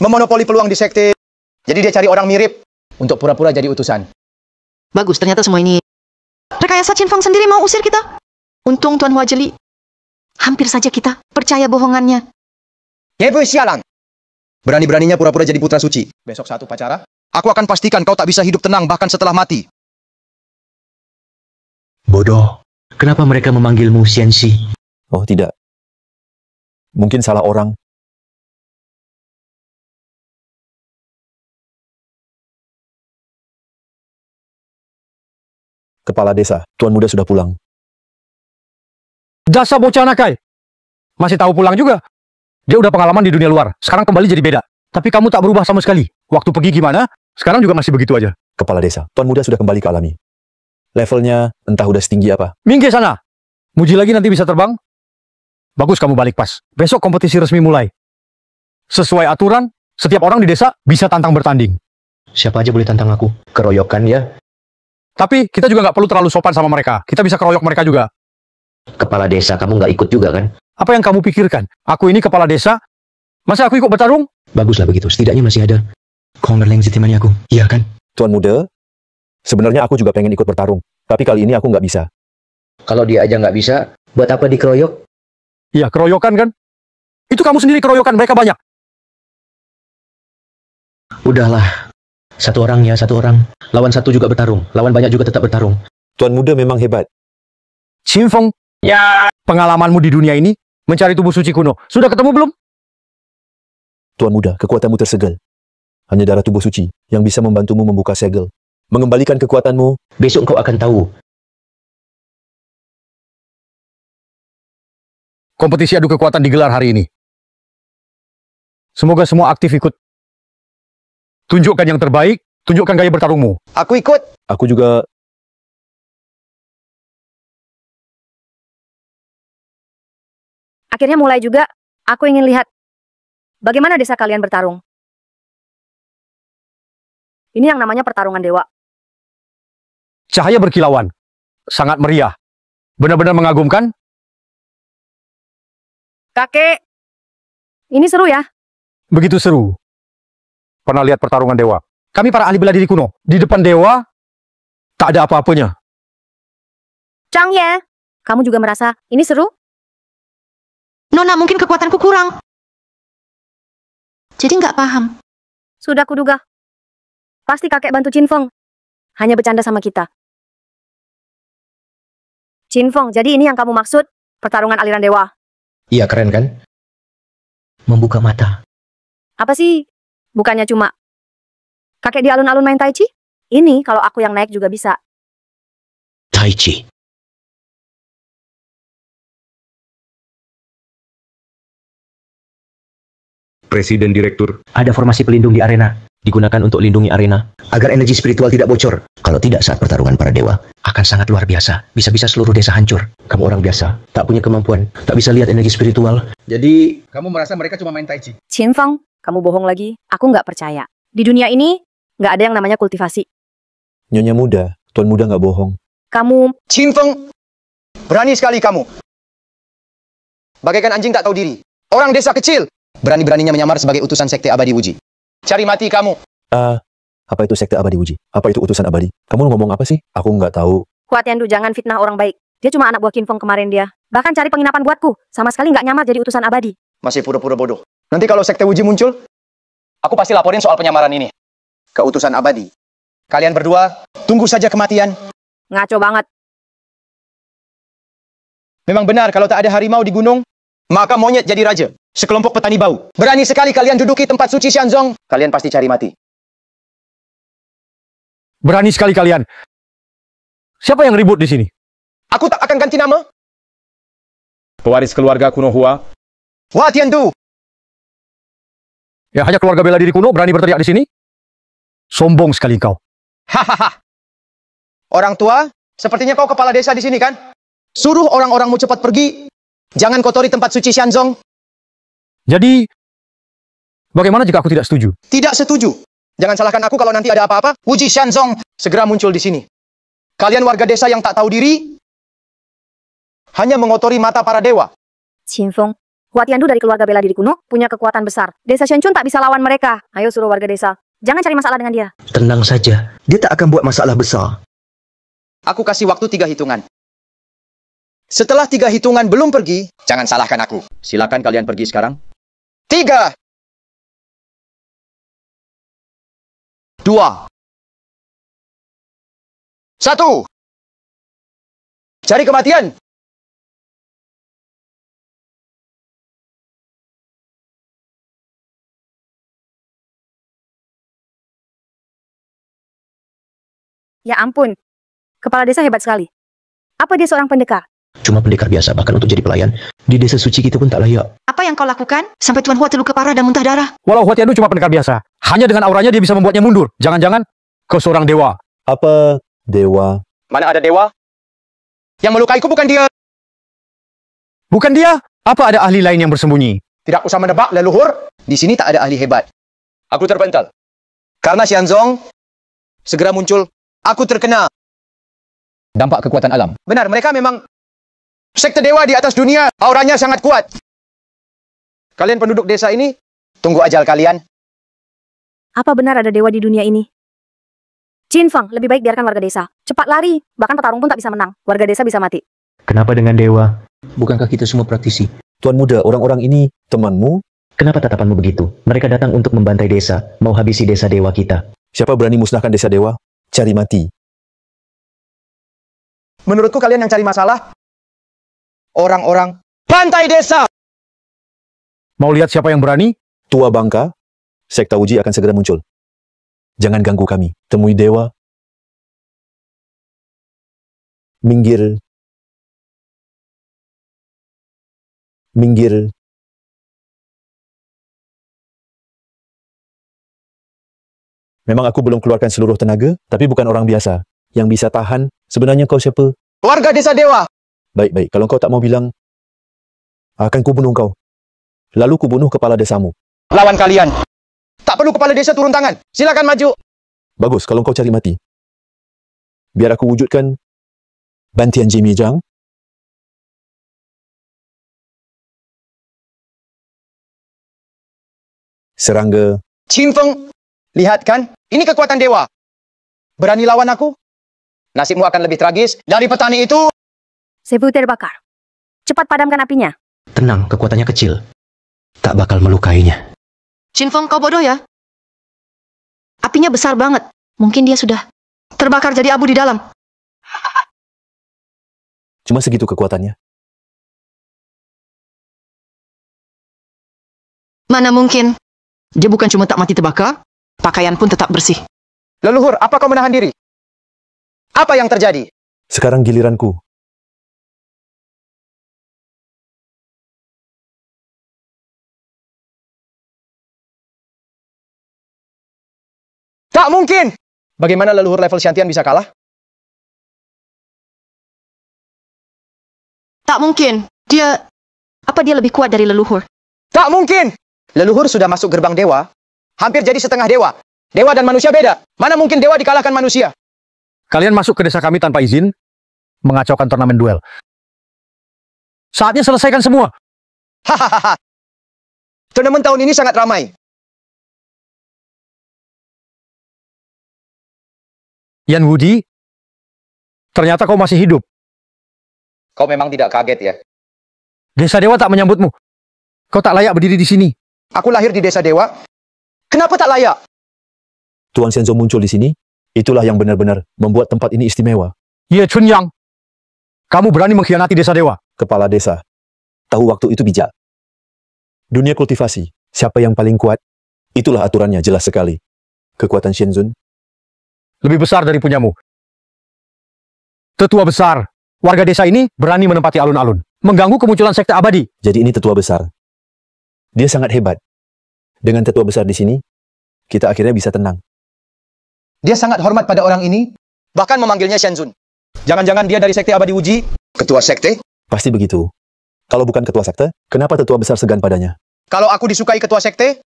memonopoli peluang di sekte. Jadi dia cari orang mirip untuk pura-pura jadi utusan. Bagus, ternyata semua ini rekayasa Qin Feng sendiri mau usir kita. Untung Tuan Hua jeli. Hampir saja kita percaya bohongannya. Yebu sialan. Berani-beraninya pura-pura jadi putra suci. Besok saat upacara, aku akan pastikan kau tak bisa hidup tenang bahkan setelah mati. Bodoh. Kenapa mereka memanggilmu Xianxi? Oh tidak. Mungkin salah orang. Kepala desa, Tuan Muda sudah pulang. Dasar bocah nakai. Masih tahu pulang juga. Dia udah pengalaman di dunia luar. Sekarang kembali jadi beda. Tapi kamu tak berubah sama sekali. Waktu pergi gimana, sekarang juga masih begitu aja. Kepala desa, Tuan Muda sudah kembali ke alami. Levelnya entah udah setinggi apa. Minggir sana. Muji lagi nanti bisa terbang. Bagus kamu balik pas. Besok kompetisi resmi mulai. Sesuai aturan, setiap orang di desa bisa tantang bertanding. Siapa aja boleh tantang aku. Keroyokan ya. Tapi kita juga nggak perlu terlalu sopan sama mereka. Kita bisa keroyok mereka juga. Kepala desa, kamu nggak ikut juga kan? Apa yang kamu pikirkan? Aku ini kepala desa. Masa aku ikut bertarung? Baguslah begitu. Setidaknya masih ada Kongerleng Zitimani aku. Iya kan? Tuan Muda, sebenarnya aku juga pengen ikut bertarung. Tapi kali ini aku nggak bisa. Kalau dia aja nggak bisa, buat apa dikeroyok? Iya, keroyokan kan? Itu kamu sendiri keroyokan, mereka banyak. Udahlah. Satu orang ya, satu orang. Lawan satu juga bertarung. Lawan banyak juga tetap bertarung. Tuan Muda memang hebat. Qin Feng, ya. Pengalamanmu di dunia ini, mencari tubuh suci kuno. Sudah ketemu belum? Tuan Muda, kekuatanmu tersegel. Hanya darah tubuh suci yang bisa membantumu membuka segel. Mengembalikan kekuatanmu. Besok kau akan tahu. Kompetisi adu kekuatan digelar hari ini. Semoga semua aktif ikut. Tunjukkan yang terbaik, tunjukkan gaya bertarungmu. Aku ikut. Aku juga Akhirnya mulai juga, aku ingin lihat bagaimana desa kalian bertarung. Ini yang namanya pertarungan dewa. Cahaya berkilauan. Sangat meriah. Benar-benar mengagumkan. Kakek, ini seru ya? Begitu seru. Pernah lihat pertarungan dewa? Kami para ahli bela diri kuno. Di depan dewa, tak ada apa-apanya. Chang Ye, kamu juga merasa ini seru? Nona, mungkin kekuatanku kurang. Jadi nggak paham. Sudah kuduga. Pasti kakek bantu Chin Feng. Hanya bercanda sama kita. Chin Feng, jadi ini yang kamu maksud? Pertarungan aliran dewa? Iya, keren kan? Membuka mata. Apa sih? Bukannya cuma kakek di alun-alun main Tai Chi? Ini kalau aku yang naik juga bisa. Tai Chi. Presiden Direktur. Ada formasi pelindung di arena. Digunakan untuk lindungi arena. Agar energi spiritual tidak bocor. Kalau tidak saat pertarungan para dewa, akan sangat luar biasa. Bisa-bisa seluruh desa hancur. Kamu orang biasa. Tak punya kemampuan. Tak bisa lihat energi spiritual. Jadi, kamu merasa mereka cuma main Tai Chi? Chin Feng, kamu bohong lagi. Aku nggak percaya. Di dunia ini, nggak ada yang namanya kultivasi. Nyonya muda, Tuan muda nggak bohong. Kamu... Chin Feng, berani sekali kamu. Bagaikan anjing tak tahu diri. Orang desa kecil. Berani-beraninya menyamar sebagai utusan sekte abadi Wuji. Cari mati kamu. Apa itu sekte abadi Wuji? Apa itu utusan abadi? Kamu ngomong apa sih? Aku nggak tahu. Hua Tiandu, jangan fitnah orang baik. Dia cuma anak buah Qin Feng kemarin dia. Bahkan cari penginapan buatku. Sama sekali nggak nyamar jadi utusan abadi. Masih pura-pura bodoh. Nanti kalau sekte Wuji muncul, aku pasti laporin soal penyamaran ini ke utusan abadi. Kalian berdua, tunggu saja kematian. Ngaco banget. Memang benar kalau tak ada harimau di gunung, maka monyet jadi raja. Sekelompok petani bau. Berani sekali kalian duduki tempat suci Xianzong. Kalian pasti cari mati. Berani sekali kalian. Siapa yang ribut di sini? Aku tak akan ganti nama. Pewaris keluarga kuno Hua. Hua Tiandu. Ya, hanya keluarga bela diri kuno berani berteriak di sini? Sombong sekali kau. Hahaha. Orang tua, sepertinya kau kepala desa di sini kan? Suruh orang-orangmu cepat pergi. Jangan kotori tempat suci Xianzong. Jadi, bagaimana jika aku tidak setuju? Tidak setuju. Jangan salahkan aku kalau nanti ada apa-apa. Wuji Xianzong segera muncul di sini. Kalian warga desa yang tak tahu diri, hanya mengotori mata para dewa. Chin Feng, Hua Tiandu dari keluarga bela diri kuno punya kekuatan besar. Desa Shenchun tak bisa lawan mereka. Ayo suruh warga desa. Jangan cari masalah dengan dia. Tenang saja. Dia tak akan buat masalah besar. Aku kasih waktu 3 hitungan. Setelah 3 hitungan belum pergi, jangan salahkan aku. Silakan kalian pergi sekarang. 3, 2, 1. Cari kematian. Ya ampun. Kepala desa hebat sekali. Apa dia seorang pendekar? Cuma pendekar biasa, bahkan untuk jadi pelayan. Di desa suci kita pun tak layak. Apa yang kau lakukan sampai Tuan Hua terluka parah dan muntah darah? Walau Hua Tiandu cuma pendekar biasa, hanya dengan auranya dia bisa membuatnya mundur. Jangan-jangan kau seorang dewa. Apa dewa? Mana ada dewa? Yang melukaiku bukan dia. Bukan dia? Apa ada ahli lain yang bersembunyi? Tidak usah menebak, leluhur. Di sini tak ada ahli hebat. Aku terpental. Karena Xianzong segera muncul, aku terkena dampak kekuatan alam. Benar, mereka memang sekte dewa di atas dunia. Auranya sangat kuat. Kalian penduduk desa ini, tunggu ajal kalian. Apa benar ada dewa di dunia ini? Chin Feng, lebih baik biarkan warga desa. Cepat lari, bahkan petarung pun tak bisa menang. Warga desa bisa mati. Kenapa dengan dewa? Bukankah kita semua praktisi? Tuan muda, orang-orang ini temanmu? Kenapa tatapanmu begitu? Mereka datang untuk membantai desa, mau habisi desa dewa kita. Siapa berani musnahkan desa dewa? Cari mati. Menurutku kalian yang cari masalah, orang-orang pantai desa. Mau lihat siapa yang berani? Tua bangka, sekte Wuji akan segera muncul. Jangan ganggu kami. Temui dewa. Minggir. Minggir. Memang aku belum keluarkan seluruh tenaga, tapi bukan orang biasa. Yang bisa tahan, sebenarnya kau siapa? Warga desa dewa. Baik-baik, kalau kau tak mau bilang, Akan kubunuh kau. Lalu kubunuh kepala desamu. Lawan kalian. Tak perlu kepala desa turun tangan. Silakan maju. Bagus kalau kau cari mati. Biar aku wujudkan bantian Jimmy Zhang. Serangga. Qin Feng, lihat kan? Ini kekuatan dewa. Berani lawan aku? Nasibmu akan lebih tragis dari petani itu. Sebu terbakar. Cepat padamkan apinya. Tenang, kekuatannya kecil. Tak bakal melukainya. Qin Feng, kau bodoh ya? Apinya besar banget. Mungkin dia sudah terbakar jadi abu di dalam. Cuma segitu kekuatannya. Mana mungkin? Dia bukan cuma tak mati terbakar, pakaian pun tetap bersih. Leluhur, apa kau menahan diri? Apa yang terjadi? Sekarang giliranku. Tak mungkin! Bagaimana leluhur level Shantian bisa kalah? Tak mungkin. Apa dia lebih kuat dari leluhur? Tak mungkin! Leluhur sudah masuk gerbang dewa, hampir jadi setengah dewa. Dewa dan manusia beda. Mana mungkin dewa dikalahkan manusia? Kalian masuk ke desa kami tanpa izin, mengacaukan turnamen duel. Saatnya selesaikan semua. Hahaha. Turnamen tahun ini sangat ramai. Yan Wudi, ternyata kau masih hidup. Kau memang tidak kaget ya? Desa Dewa tak menyambutmu. Kau tak layak berdiri di sini. Aku lahir di desa Dewa. Kenapa tak layak? Tuan Shenzhou muncul di sini. Itulah yang benar-benar membuat tempat ini istimewa. Ye Chunyang, kamu berani mengkhianati desa Dewa. Kepala desa. Tahu waktu itu bijak. Dunia kultivasi. Siapa yang paling kuat? Itulah aturannya jelas sekali. Kekuatan Shenzhen lebih besar dari punyamu. Tetua besar, warga desa ini berani menempati alun-alun, mengganggu kemunculan sekte abadi. Jadi ini tetua besar. Dia sangat hebat. Dengan tetua besar di sini, kita akhirnya bisa tenang. Dia sangat hormat pada orang ini, bahkan memanggilnya Shenzhen. Jangan-jangan dia dari sekte abadi Wuji? Ketua sekte? Pasti begitu. Kalau bukan ketua sekte, kenapa tetua besar segan padanya? Kalau aku disukai ketua sekte,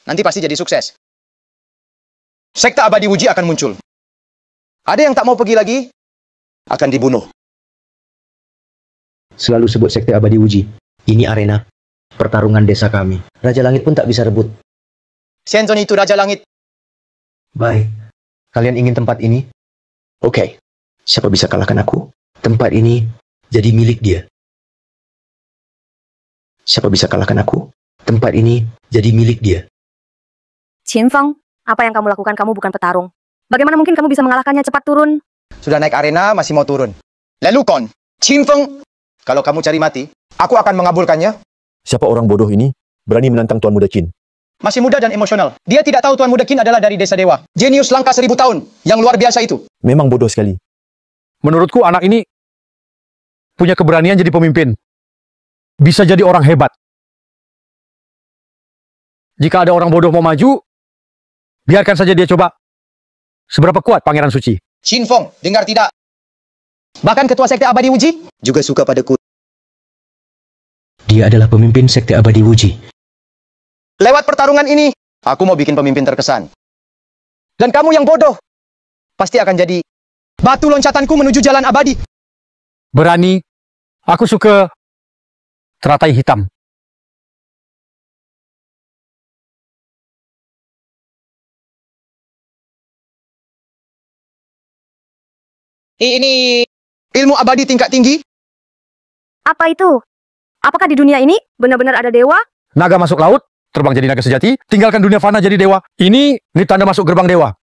nanti pasti jadi sukses. Sekte abadi Wuji akan muncul. Ada yang tak mau pergi lagi, akan dibunuh. Selalu sebut sekte abadi Wuji. Ini arena pertarungan desa kami. Raja Langit pun tak bisa rebut. Shenzhen itu Raja Langit. Baik. Kalian ingin tempat ini? Oke. Siapa bisa kalahkan aku? Tempat ini jadi milik dia. Siapa bisa kalahkan aku? Tempat ini jadi milik dia. Qin Feng, apa yang kamu lakukan? Kamu bukan petarung. Bagaimana mungkin kamu bisa mengalahkannya? Cepat turun. Sudah naik arena, masih mau turun. Lelukon, Qin Feng, kalau kamu cari mati, aku akan mengabulkannya. Siapa orang bodoh ini berani menantang Tuan Muda Qin? Masih muda dan emosional. Dia tidak tahu Tuan Muda Qin adalah dari desa Dewa. Jenius langkah 1000 tahun, yang luar biasa itu. Memang bodoh sekali. Menurutku anak ini punya keberanian jadi pemimpin. Bisa jadi orang hebat. Jika ada orang bodoh mau maju, biarkan saja dia coba. Seberapa kuat Pangeran Suci? Qin Feng, dengar tidak? Bahkan ketua sekte abadi Wuji juga suka padaku. Dia adalah pemimpin sekte abadi Wuji. Lewat pertarungan ini, aku mau bikin pemimpin terkesan. Dan kamu yang bodoh, pasti akan jadi batu loncatanku menuju jalan abadi. Berani. Aku suka teratai hitam. Ini ilmu abadi tingkat tinggi. Apa itu? Apakah di dunia ini benar-benar ada dewa? Naga masuk laut, terbang jadi naga sejati, tinggalkan dunia fana jadi dewa. Ini tanda masuk gerbang dewa.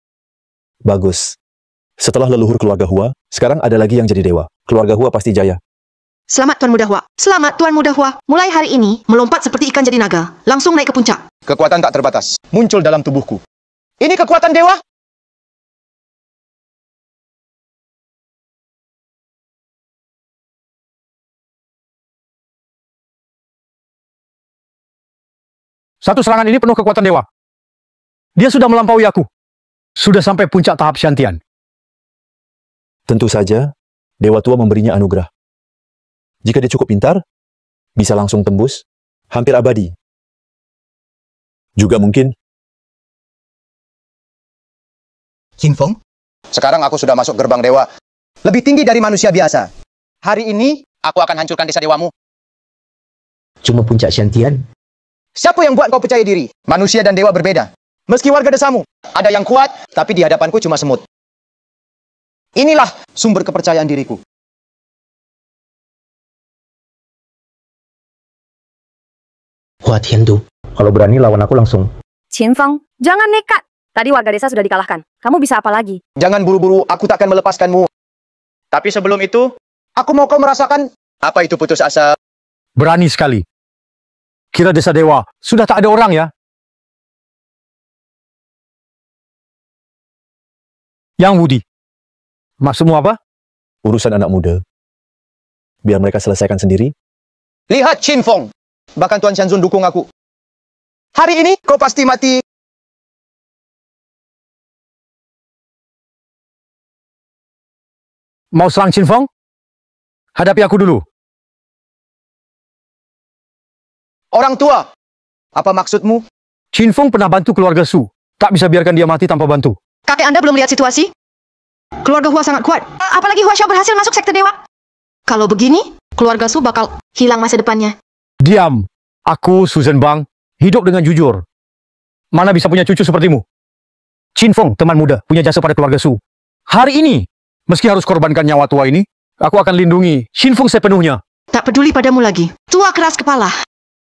Bagus. Setelah leluhur keluarga Hua, sekarang ada lagi yang jadi dewa. Keluarga Hua pasti jaya. Selamat Tuan Muda Hua. Selamat Tuan Muda Hua. Mulai hari ini, melompat seperti ikan jadi naga. Langsung naik ke puncak. Kekuatan tak terbatas muncul dalam tubuhku. Ini kekuatan dewa? Satu serangan ini penuh kekuatan dewa. Dia sudah melampaui aku. Sudah sampai puncak tahap Shantian. Tentu saja, Dewa Tua memberinya anugerah. Jika dia cukup pintar, bisa langsung tembus, hampir abadi. Juga mungkin Qin Feng? Sekarang aku sudah masuk gerbang dewa. Lebih tinggi dari manusia biasa. Hari ini, aku akan hancurkan desa dewamu. Cuma puncak Shantian. Siapa yang buat kau percaya diri? Manusia dan dewa berbeda. Meski warga desamu, ada yang kuat, tapi di hadapanku cuma semut. Inilah sumber kepercayaan diriku. Hua Tiandu, kalau berani lawan aku langsung. Qin Feng, jangan nekat. Tadi warga desa sudah dikalahkan. Kamu bisa apa lagi? Jangan buru-buru, aku takkan melepaskanmu. Tapi sebelum itu, aku mau kau merasakan apa itu putus asa. Berani sekali. Kira desa dewa sudah tak ada orang ya? Yang Wudi, maksudmu apa? urusan anak muda. Biar mereka selesaikan sendiri. Lihat Qin Feng. Bahkan Tuan Shanzun dukung aku. Hari ini kau pasti mati. Mau serang Qin Feng? Hadapi aku dulu. Orang tua, apa maksudmu? Qin Feng pernah bantu keluarga Su. Tak bisa biarkan dia mati tanpa bantu. Kakek Anda belum lihat situasi? Keluarga Hua sangat kuat. Apalagi Hua Xiao berhasil masuk sekte dewa. Kalau begini, keluarga Su bakal hilang masa depannya. Diam. Aku, Su Zhenbang, hidup dengan jujur. Mana bisa punya cucu sepertimu? Qin Feng, teman muda, punya jasa pada keluarga Su. Hari ini, meski harus korbankan nyawa tua ini, aku akan lindungi Qin Feng sepenuhnya. Tak peduli padamu lagi. Tua keras kepala.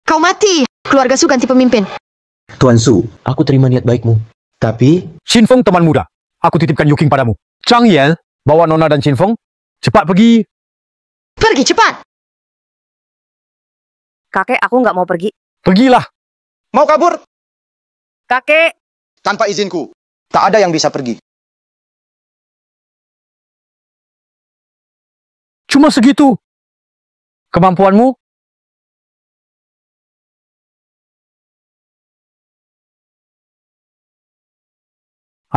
Kau mati. Keluarga Su ganti pemimpin. Tuan Su, aku terima niat baikmu. Tapi... Qin Feng teman muda. Aku titipkan Yuking padamu. Chang Yan, bawa Nona dan Qin Feng. Cepat pergi. Pergi cepat. Kakek, aku nggak mau pergi. Pergilah. Mau kabur? Kakek. Tanpa izinku. Tak ada yang bisa pergi. Cuma segitu. Kemampuanmu?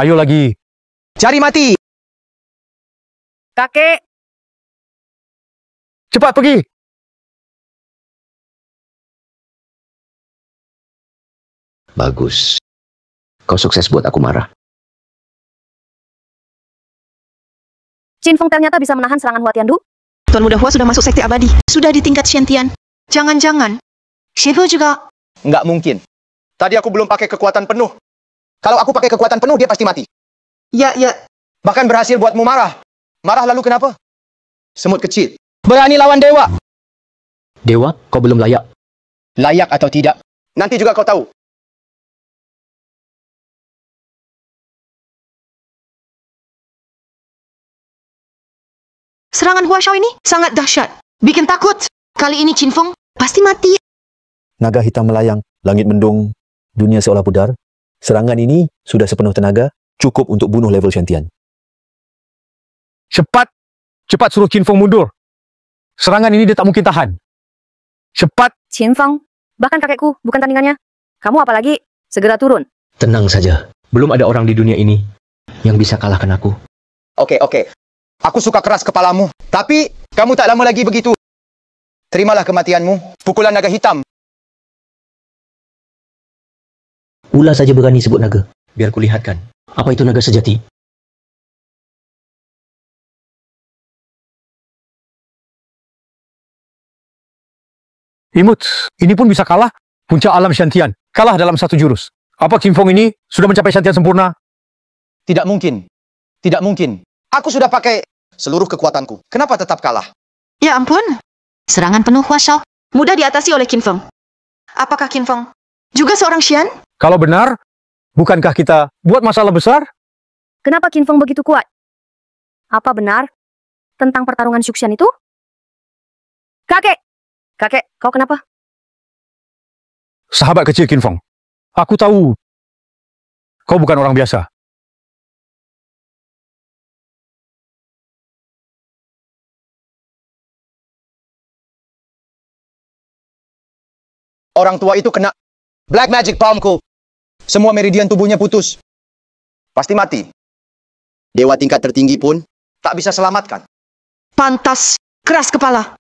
Ayo lagi. Cari mati. Kakek. Cepat pergi. Bagus. Kau sukses buat aku marah. Qin Feng ternyata bisa menahan serangan Hua Tiandu. Tuan Muda Hua sudah masuk sekte abadi. Sudah di tingkat Shantian. Jangan-jangan. Shifu juga. Nggak mungkin. Tadi aku belum pakai kekuatan penuh. Kalau aku pakai kekuatan penuh, dia pasti mati. Ya. Bahkan berhasil buatmu marah. Marah lalu kenapa? Semut kecil. Berani lawan dewa. Dewa, kau belum layak. Layak atau tidak, nanti juga kau tahu. Serangan Hua Xiao ini sangat dahsyat. Bikin takut. Kali ini Qin Feng pasti mati. Naga hitam melayang, langit mendung, dunia seolah pudar. Serangan ini sudah sepenuh tenaga, cukup untuk bunuh level Shantian. Cepat suruh Qin Feng mundur. Serangan ini dia tak mungkin tahan. Cepat. Qin Feng, bahkan kakekku bukan tandingannya. Kamu apalagi, segera turun. Tenang saja. Belum ada orang di dunia ini yang bisa kalahkan aku. Oke. Aku suka keras kepalamu. Tapi, kamu tak lama lagi begitu. Terimalah kematianmu. Pukulan naga hitam. Ulah saja berani sebut naga. Biar kulihatkan. Apa itu naga sejati? Imut, ini pun bisa kalah. Puncak alam Shantian. Kalah dalam satu jurus. Apa Qin Feng ini sudah mencapai Shantian sempurna? Tidak mungkin. Tidak mungkin. Aku sudah pakai seluruh kekuatanku. Kenapa tetap kalah? Ya ampun. Serangan penuh Hua Xiao mudah diatasi oleh Qin Feng. Apakah Qin Feng juga seorang Xian? Kalau benar, bukankah kita buat masalah besar? Kenapa Qin Feng begitu kuat? Apa benar tentang pertarungan Xuxian itu? Kakek, kau kenapa? Sahabat kecil Qin Feng, aku tahu kau bukan orang biasa. Orang tua itu kena black magic palmku. Semua meridian tubuhnya putus. Pasti mati. Dewa tingkat tertinggi pun tak bisa selamatkan. Pantas keras kepala.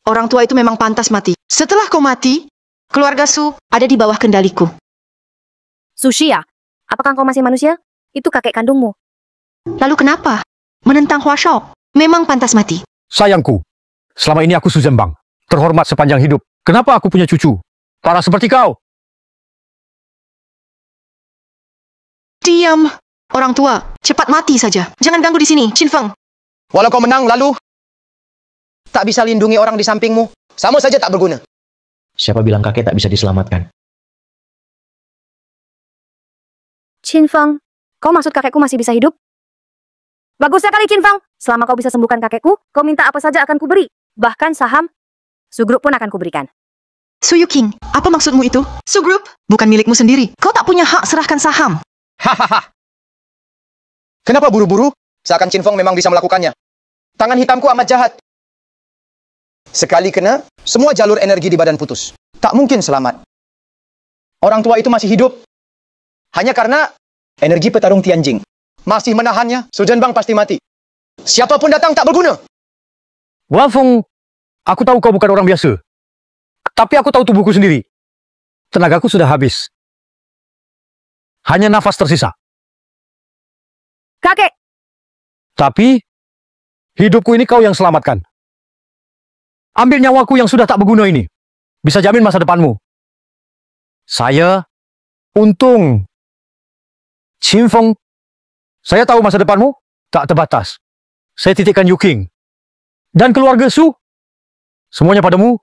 Orang tua itu memang pantas mati. Setelah kau mati, keluarga Su ada di bawah kendaliku. Sushia, apakah kau masih manusia? Itu kakek kandungmu. Lalu kenapa? Menentang Hua Shao memang pantas mati. Sayangku, selama ini aku Su Zhenbang, terhormat sepanjang hidup. Kenapa aku punya cucu? Parah seperti kau. Diam. Orang tua, cepat mati saja. Jangan ganggu di sini, Qin Feng. Walau kau menang, lalu tak bisa lindungi orang di sampingmu, sama saja tak berguna. Siapa bilang kakek tak bisa diselamatkan? Qin Feng, kau maksud kakekku masih bisa hidup? Bagus sekali, Qin Feng. Selama kau bisa sembuhkan kakekku, kau minta apa saja akan kuberi. Bahkan saham Su Group pun akan kuberikan. Su Yuking, apa maksudmu itu? Su Group bukan milikmu sendiri. Kau tak punya hak serahkan saham. Hahaha. Kenapa buru-buru? Seakan Qin Feng memang bisa melakukannya. Tangan hitamku amat jahat. Sekali kena, semua jalur energi di badan putus. Tak mungkin selamat. Orang tua itu masih hidup. Hanya karena energi petarung Tianjing masih menahannya, Su Zhenbang pasti mati. Siapapun datang tak berguna. Wafeng, aku tahu kau bukan orang biasa. Tapi aku tahu tubuhku sendiri. Tenagaku sudah habis. Hanya nafas tersisa. Kakek! Tapi, hidupku ini kau yang selamatkan. Ambil nyawaku yang sudah tak berguna ini. Bisa jamin masa depanmu. Saya, untung. Qin Feng, saya tahu masa depanmu tak terbatas. Saya titipkan Yuking. Dan keluarga Su, semuanya padamu.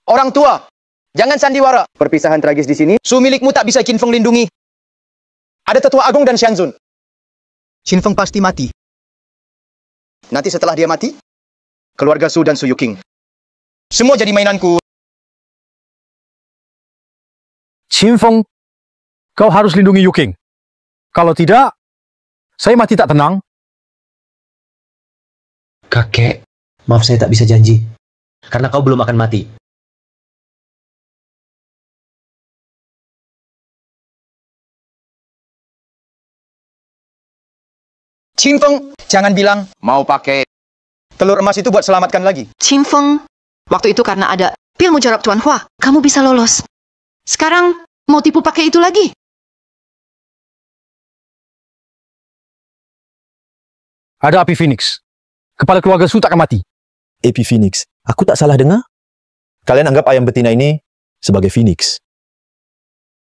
Orang tua, jangan sandiwara. Perpisahan tragis di sini. Su milikmu tak bisa Qin Feng lindungi. Ada tetua agung dan Xianzun. Qin Feng pasti mati. Nanti setelah dia mati, keluarga Su dan Su Yuking semua jadi mainanku. Qin Feng, kau harus lindungi Yuking. Kalau tidak, saya mati tak tenang. Kakek, maaf saya tak bisa janji. Karena kau belum akan mati. Qin Feng, jangan bilang mau pakai telur emas itu buat selamatkan lagi. Qin Feng, waktu itu karena ada pil mujarab Tuan Hua, kamu bisa lolos. Sekarang, mau tipu pakai itu lagi? Ada api Phoenix. Kepala keluarga Su tak akan mati. Api Phoenix. Aku tak salah dengar? Kalian anggap ayam betina ini sebagai Phoenix.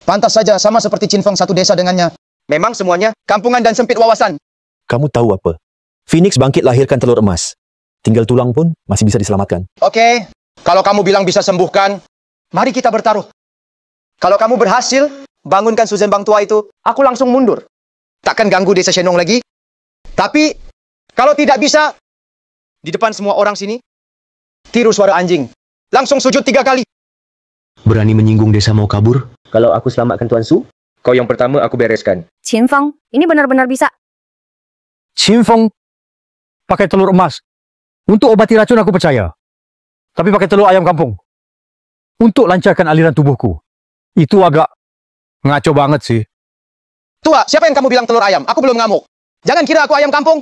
Pantas saja sama seperti Qin Feng satu desa dengannya. Memang semuanya kampungan dan sempit wawasan. Kamu tahu apa? Phoenix bangkit lahirkan telur emas. Tinggal tulang pun masih bisa diselamatkan. Oke, kalau kamu bilang bisa sembuhkan, mari kita bertaruh. Kalau kamu berhasil bangunkan Su Zhenbang tua itu, aku langsung mundur. Takkan ganggu desa Shenong lagi. Tapi, kalau tidak bisa, di depan semua orang sini, tiru suara anjing. Langsung sujud 3 kali. Berani menyinggung desa mau kabur? Kalau aku selamatkan Tuan Su, kau yang pertama aku bereskan. Qin Feng, ini benar-benar bisa. Qin Feng, pakai telur emas. Untuk obati racun aku percaya. Tapi pakai telur ayam kampung. Untuk lancarkan aliran tubuhku. Itu agak ngaco banget sih. Tua, siapa yang kamu bilang telur ayam? Aku belum ngamuk. Jangan kira aku ayam kampung.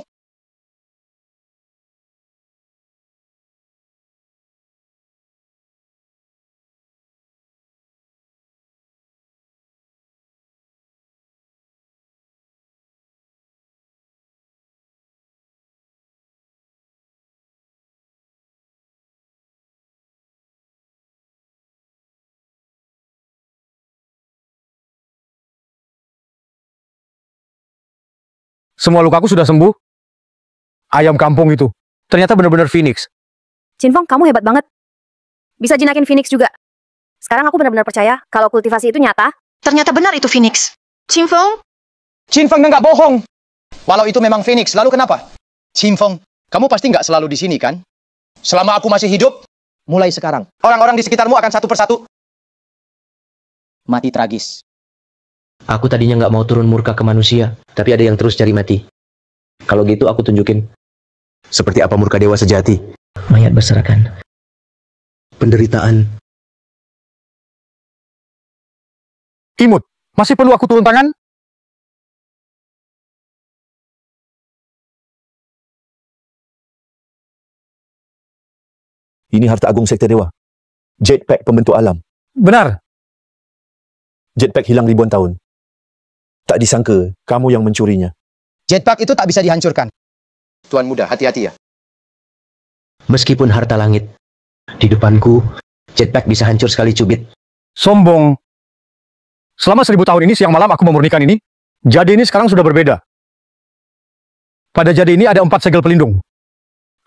Semua lukaku sudah sembuh. Ayam kampung itu. Ternyata benar-benar Phoenix. Qin Feng, kamu hebat banget. Bisa jinakin Phoenix juga. Sekarang aku benar-benar percaya kalau kultivasi itu nyata. Ternyata benar itu Phoenix. Qin Feng? Qin Feng nggak bohong. Walau itu memang Phoenix, lalu kenapa? Qin Feng, kamu pasti nggak selalu di sini, kan? Selama aku masih hidup, mulai sekarang, orang-orang di sekitarmu akan satu persatu mati tragis. Aku tadinya nggak mau turun murka ke manusia, tapi ada yang terus cari mati. Kalau gitu aku tunjukin seperti apa murka dewa sejati. Mayat berserakan. Penderitaan. Imut, masih perlu aku turun tangan? Ini harta agung Sekte Dewa. Jetpack pembentuk alam. Benar. Jetpack hilang ribuan tahun. Tak disangka kamu yang mencurinya. Jetpack itu tak bisa dihancurkan. Tuan muda, hati-hati ya. Meskipun harta langit di depanku, jetpack bisa hancur sekali cubit. Sombong. Selama 1000 tahun ini siang malam aku memurnikan ini. Jadi ini sekarang sudah berbeda. Pada jadi ini ada 4 segel pelindung.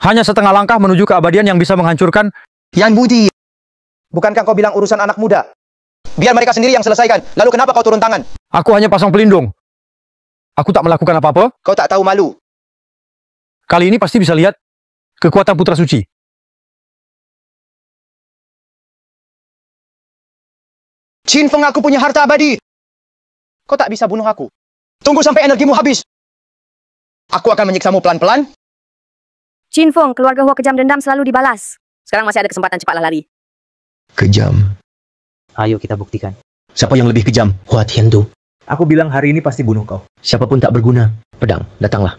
Hanya setengah langkah menuju keabadian yang bisa menghancurkan. Yan Budi, bukankah kau bilang urusan anak muda? Biar mereka sendiri yang selesaikan. Lalu kenapa kau turun tangan? Aku hanya pasang pelindung. Aku tak melakukan apa-apa. Kau tak tahu malu. Kali ini pasti bisa lihat kekuatan Putra Suci. Qin Feng, aku punya harta abadi. Kau tak bisa bunuh aku. Tunggu sampai energimu habis. Aku akan menyiksamu pelan-pelan. Qin Feng, keluarga Hua kejam, dendam selalu dibalas. Sekarang masih ada kesempatan, cepatlah lari. Kejam. Ayo kita buktikan. Siapa yang lebih kejam? Hua Tiandu. Aku bilang hari ini pasti bunuh kau. Siapapun tak berguna. Pedang, datanglah.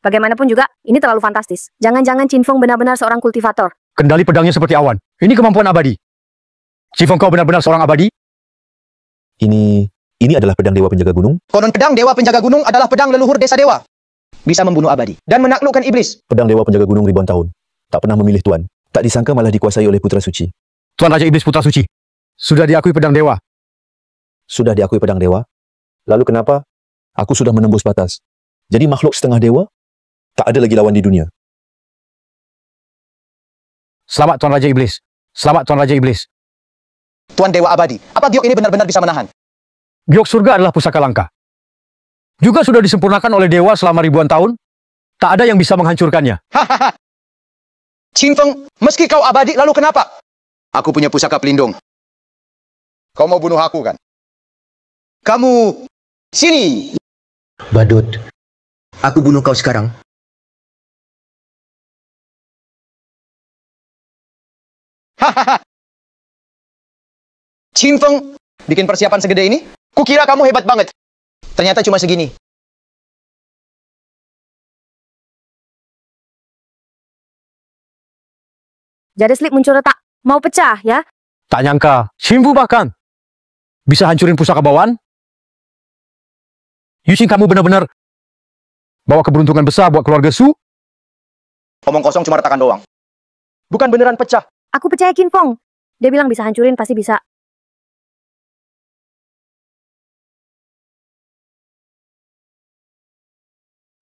Bagaimanapun juga, ini terlalu fantastis. Jangan-jangan Qin Feng benar-benar seorang kultivator. Kendali pedangnya seperti awan. Ini kemampuan abadi. Qin Feng, kau benar-benar seorang abadi? Ini adalah pedang Dewa Penjaga Gunung. Konon pedang Dewa Penjaga Gunung adalah pedang leluhur desa dewa. Bisa membunuh abadi dan menaklukkan iblis. Pedang Dewa Penjaga Gunung ribuan tahun. Tak pernah memilih tuan. Tak disangka malah dikuasai oleh Putra Suci. Tuan Raja Iblis Putra Suci. Sudah diakui pedang dewa. Sudah diakui pedang dewa? Lalu kenapa? Aku sudah menembus batas. Jadi makhluk setengah dewa? Tak ada lagi lawan di dunia. Selamat Tuan Raja Iblis. Selamat Tuan Raja Iblis. Tuan Dewa Abadi, apa giok ini benar-benar bisa menahan? Giok surga adalah pusaka langka. Juga sudah disempurnakan oleh dewa selama ribuan tahun. Tak ada yang bisa menghancurkannya. Hahaha. Qin Feng, meski kau abadi, lalu kenapa? Aku punya pusaka pelindung. Kau mau bunuh aku kan? Kamu sini. Badut. Aku bunuh kau sekarang. Hahaha. Qin Feng, bikin persiapan segede ini? Kukira kamu hebat banget. Ternyata cuma segini. Jade slip muncul retak. Mau pecah, ya? Tak nyangka, Shimbu bahkan bisa hancurin pusaka bawaan. Yuxing, kamu benar-benar bawa keberuntungan besar buat keluarga Su. Omong kosong cuma retakan doang. Bukan beneran pecah. Aku percaya Qin Feng. Dia bilang bisa hancurin, pasti bisa.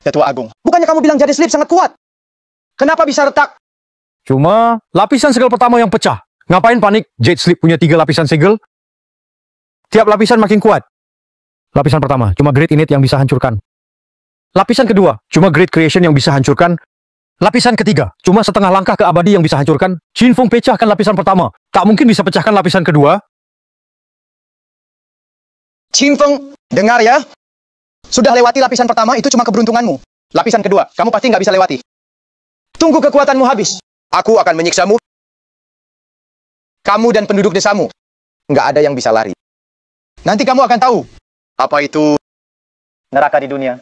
Tetua Agung, bukannya kamu bilang Jade slip sangat kuat? Kenapa bisa retak? Cuma lapisan segel pertama yang pecah. Ngapain panik? Jade Slip punya 3 lapisan segel. Tiap lapisan makin kuat. Lapisan pertama, cuma Great Innate yang bisa hancurkan. Lapisan kedua, cuma Great Creation yang bisa hancurkan. Lapisan ketiga, cuma setengah langkah ke abadi yang bisa hancurkan. Qin Feng pecahkan lapisan pertama. Tak mungkin bisa pecahkan lapisan kedua. Qin Feng, dengar ya. Sudah lewati lapisan pertama, itu cuma keberuntunganmu. Lapisan kedua, kamu pasti nggak bisa lewati. Tunggu kekuatanmu habis. Aku akan menyiksamu. Kamu dan penduduk desamu. Nggak ada yang bisa lari. Nanti kamu akan tahu. Apa itu neraka di dunia.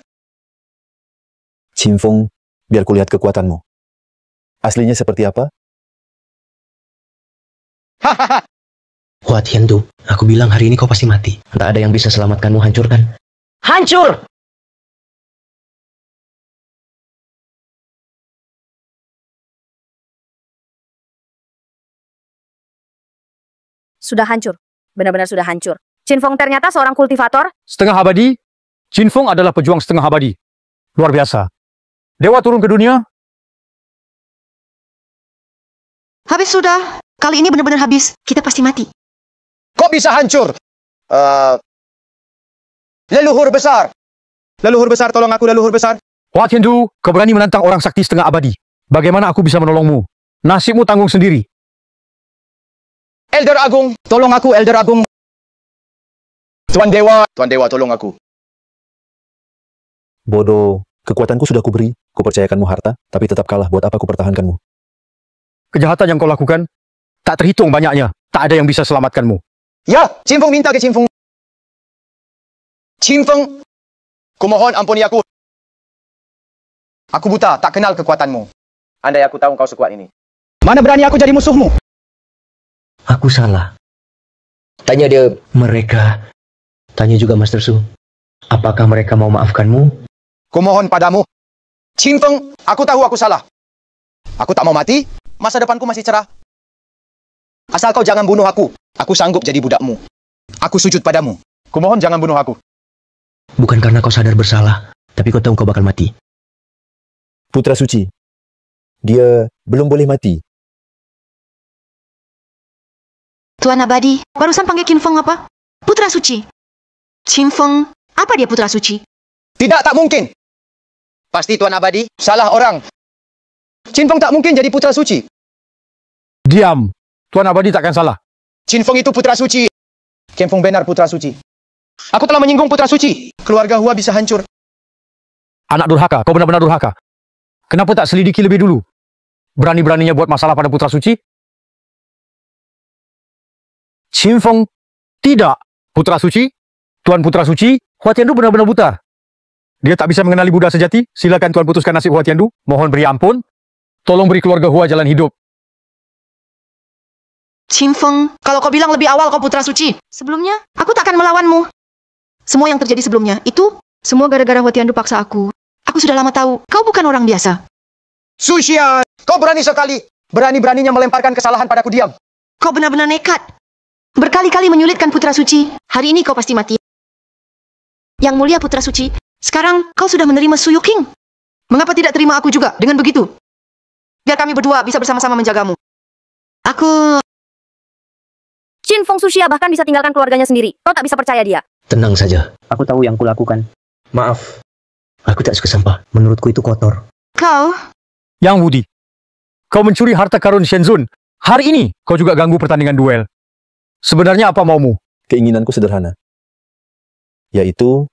Qin Feng, biar kulihat kekuatanmu. Aslinya seperti apa? Hahaha. Hua Tiandu, aku bilang hari ini kau pasti mati. Tak ada yang bisa selamatkanmu, hancurkan. Hancur! Sudah hancur. Benar-benar sudah hancur. Qin Feng ternyata seorang kultivator. Setengah abadi. Qin Feng adalah pejuang setengah abadi. Luar biasa. Dewa turun ke dunia. Habis sudah. Kali ini benar-benar habis. Kita pasti mati. Kok bisa hancur? Leluhur besar. Leluhur besar, tolong aku, leluhur besar. Hua Tiandu, kau berani menantang orang sakti setengah abadi. Bagaimana aku bisa menolongmu? Nasibmu tanggung sendiri. Elder Agung, tolong aku, Elder Agung. Tuan Dewa, tolong aku. Bodoh, kekuatanku sudah kuberi. Kupercayakanmu harta, tapi tetap kalah. Buat apa kupertahankanmu? Kejahatan yang kau lakukan tak terhitung banyaknya. Tak tak ada yang bisa selamatkanmu. Ya, Qin Feng minta ke Qin Feng. Qin Feng, kumohon ampuni aku. Aku buta, tak kenal kekuatanmu. Andai aku tahu kau sekuat ini, mana berani aku jadi musuhmu? Aku salah. Tanya dia mereka. Tanya juga Master Su. Apakah mereka mau maafkanmu? Kumohon padamu. Qin Feng, aku tahu aku salah. Aku tak mau mati, masa depanku masih cerah. Asal kau jangan bunuh aku sanggup jadi budakmu. Aku sujud padamu. Kumohon jangan bunuh aku. Bukan karena kau sadar bersalah, tapi kau tahu kau bakal mati. Putra Suci, dia belum boleh mati. Tuan Abadi, barusan panggil Qin Feng apa? Putra Suci. Qin Feng, apa dia Putra Suci? Tidak, tak mungkin. Pasti Tuan Abadi salah orang. Qin Feng tak mungkin jadi putra suci. Diam. Tuan Abadi takkan salah. Qin Feng itu putra suci. Qin Feng benar putra suci. Aku telah menyinggung putra suci. Keluarga Hua bisa hancur. Anak durhaka, kau benar-benar durhaka. Kenapa tak selidiki lebih dulu? Berani-beraninya buat masalah pada putra suci? Qin Feng tidak putra suci. Tuan putra suci, Hua Tiandu benar-benar buta. Dia tak bisa mengenali Buddha sejati. Silakan Tuan putuskan nasib Hua Tiandu. Mohon beri ampun. Tolong beri keluarga Hua jalan hidup. Qin Feng, kalau kau bilang lebih awal kau putra suci, sebelumnya aku takkan melawanmu. Semua yang terjadi sebelumnya itu semua gara-gara Hua Tiandu paksa aku. Aku sudah lama tahu, kau bukan orang biasa. Suxian, kau berani sekali. Berani-beraninya melemparkan kesalahan padaku, diam. Kau benar-benar nekat. Berkali-kali menyulitkan putra suci. Hari ini kau pasti mati. Yang mulia putra suci, sekarang kau sudah menerima Su Yuking. Mengapa tidak terima aku juga dengan begitu? Biar kami berdua bisa bersama-sama menjagamu. Aku... Qin Feng Suxia bahkan bisa tinggalkan keluarganya sendiri. Kau tak bisa percaya dia. Tenang saja. Aku tahu yang kulakukan. Maaf. Aku tak suka sampah. Menurutku itu kotor. Kau... Yang Wudi, kau mencuri harta karun Shenzun. Hari ini kau juga ganggu pertandingan duel. Sebenarnya apa maumu? Keinginanku sederhana. Yaitu